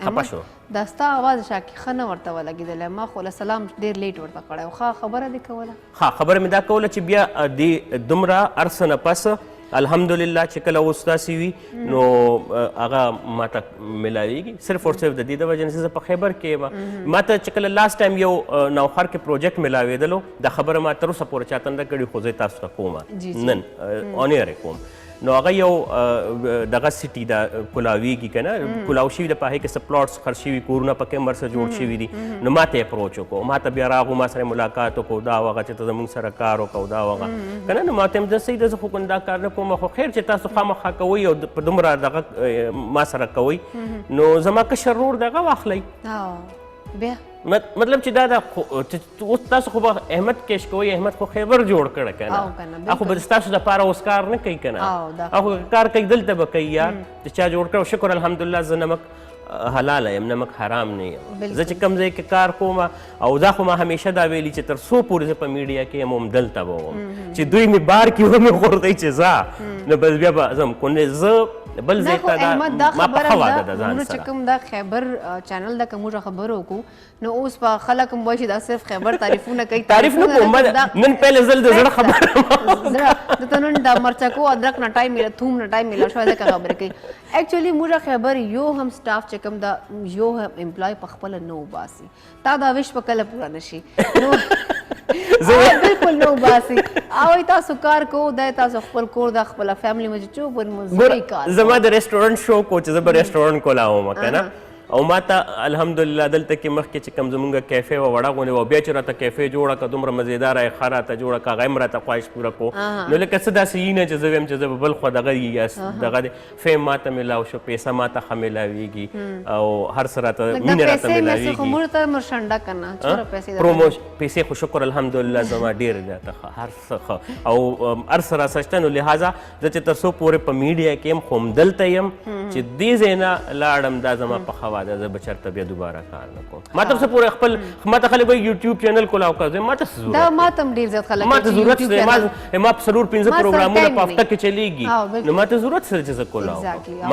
خپه شو دا ستا اواز شاکي ښه نه ورته ولګېدلی ما خو له سلام ډېر لیټ ورته کړی و ښه خبره دې کوله ها خبره مې دا کوله چې بیا دې دومره هر څه نه پس الحمدلله چې کله اوس داسې وي نو هغه ماته میلاویږي صرف اور صرف د دې د وجې نه چې زه په خیبر کې یم ماته چې کله لاست ټایم یو نوخر کې پروجیکټ میلاوېدلو دا خبره ما تر اوسه پورې چاته نه کړې خو زه تاسو ته کومه نن اونیر یې کوم نو هغه یو دغه سټي دا کلاویږي که نه کلاو شوي د په هغې کې څه پلاټس خرڅ شوي کورونه پکې هم ورسره جوړ شوي دي نو ما ته یې اپروچ وکړو ما ته بیا راغو ما سره ملاقات وکړو دا وغه چې ته زموږ سره کار وکړو دا وغه که نه نو ما ته هم زه صحیح ده زه خو دا کار نه کوم خو خیر چې تاسو خامخا کوئ او په دومره دغه ما سره کوئ نو زما کشر ورور دغه واخلئ بیا مطلب چې دا اوس تاسو خو به احمد کیش کوئ احمد خو خیبر جوړ کړه که نه هغه خو به ستاسو دپاره اوس کار نه کوي که نه هغه کار کوي دلته به کوي یار چې چا جوړ کړه شکر الحمدلله زه نمک حلاله یم نمک حرام نه یم زه چې کوم ځای کې کار کوم او دا خو ما همیشه دا ویلي چې تر څو پورې زه په میډیا کې یم همدلته به وم چې دوی مې بار کې ومې غورځوي چې ځه نو بس بیا به ځم خو زه بل ځای ته ما په ښه واده ده ځان سره چې کوم دا خیبر چینل ده که موږ خبرو وکړو نو اوس په خلک هم وایي چې دا صرف خیبر تعریفونه کوي تعریف نه کوم نن پهله ځل د زړه خبره دته نن د مرچکو ادرک نه ټایم میله ثوم نه ټایم میله شوی ځکه خبرې کوي اکچولی موږ خیبر یو هم سټاف چې کوم دا یو هم امپلای په خپله نه وباسي تا دا وش په کله پوره نشي نو بالکل نو باسي او تاسو کار کو دا تاسو خپل کور د خپل فیملی مجه چوب ورمزوي کار زما د ریسټورانټ شو کو چې زه به ریسټورانټ کولاوم کنه او ما ته الحمدلله دلته کې مخکې چې کوم زمونږ کیفې وه وړه غوندې وه بیا چې راته کیفې جوړه کړه دومره مزېداره یې ښه راته جوړه کړه هغه هم راته خواهش پوره کړو نو لکه څه داسې یي نه چې زه ویم چې زه به بل خوا دغه دغه دی فیم ما ته میلاو شو پیسه ما ته ښه میلاویږي او هر څه راته مینې راته میلاویږي پیسې خو شکر الحمدلله زما ډېرې زیاته ښه هر څه ښه او هر څه را شته نو لهذا زه چې تر څو پورې په میډیا کې یم خو همدلته یم چې دې ځای نه لاړم دا زما په ښه واده زه به چېرته بیا دوباره کار نه کوم ما ته څه پورې خپل ما ته خلک وایي یوټیوب چینل کولاو کړه ما ته څه ضرورت دا ما ته هم ډېر زیات خلک ما ته ضرورت دی ما 4-5 پروګرامونه په هفته کې چلیږي نو ما ته ضرورت سره چې زه کولاو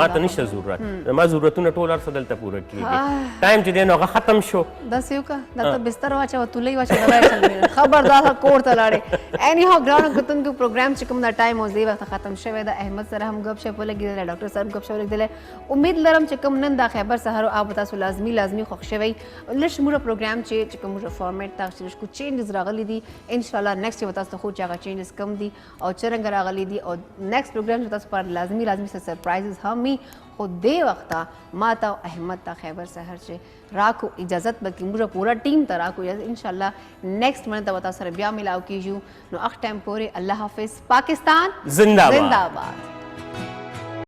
ما ته نشته ضرورت ما ضرورتونه ټول هر څه دلته پوره کېږي ټایم چې دی نو هغه ختم شو داسې وکړه دا ته بستر واچوه تولۍ واچوه خبردار کور ته لاړې اینی هاو ګرانو کتونکو پروګرام چې کوم دا ټایم اوس دې وخته ختم شوی ده احمد سره هم ګپ شپ ولګېدلی ډاکټر صاحب ګپ شپ ولګېدلی امید لرم چې کوم نن دا خیبر سهار او تاسو لازمي خوښ شوی لږ موږ پروګرام چې کوم موږ فارمیټ تاسو لږ کو چینجز راغلي دي ان شاء الله نیکسټ یو تاسو خو چې هغه چینجز کم دي او څرنګه راغلي دي او نیکسټ پروګرام چې تاسو پر لازمي سرپرایزز هم وي خو دې وخته ما ته احمد ته خیبر سهار چې راکو اجازت بلکې موږ پورا ټیم ته راکو ان شاء الله نیکسټ منت ته تاسو سره بیا ملاو کیږو نو اخ ټایم پورې الله حافظ پاکستان زندہ باد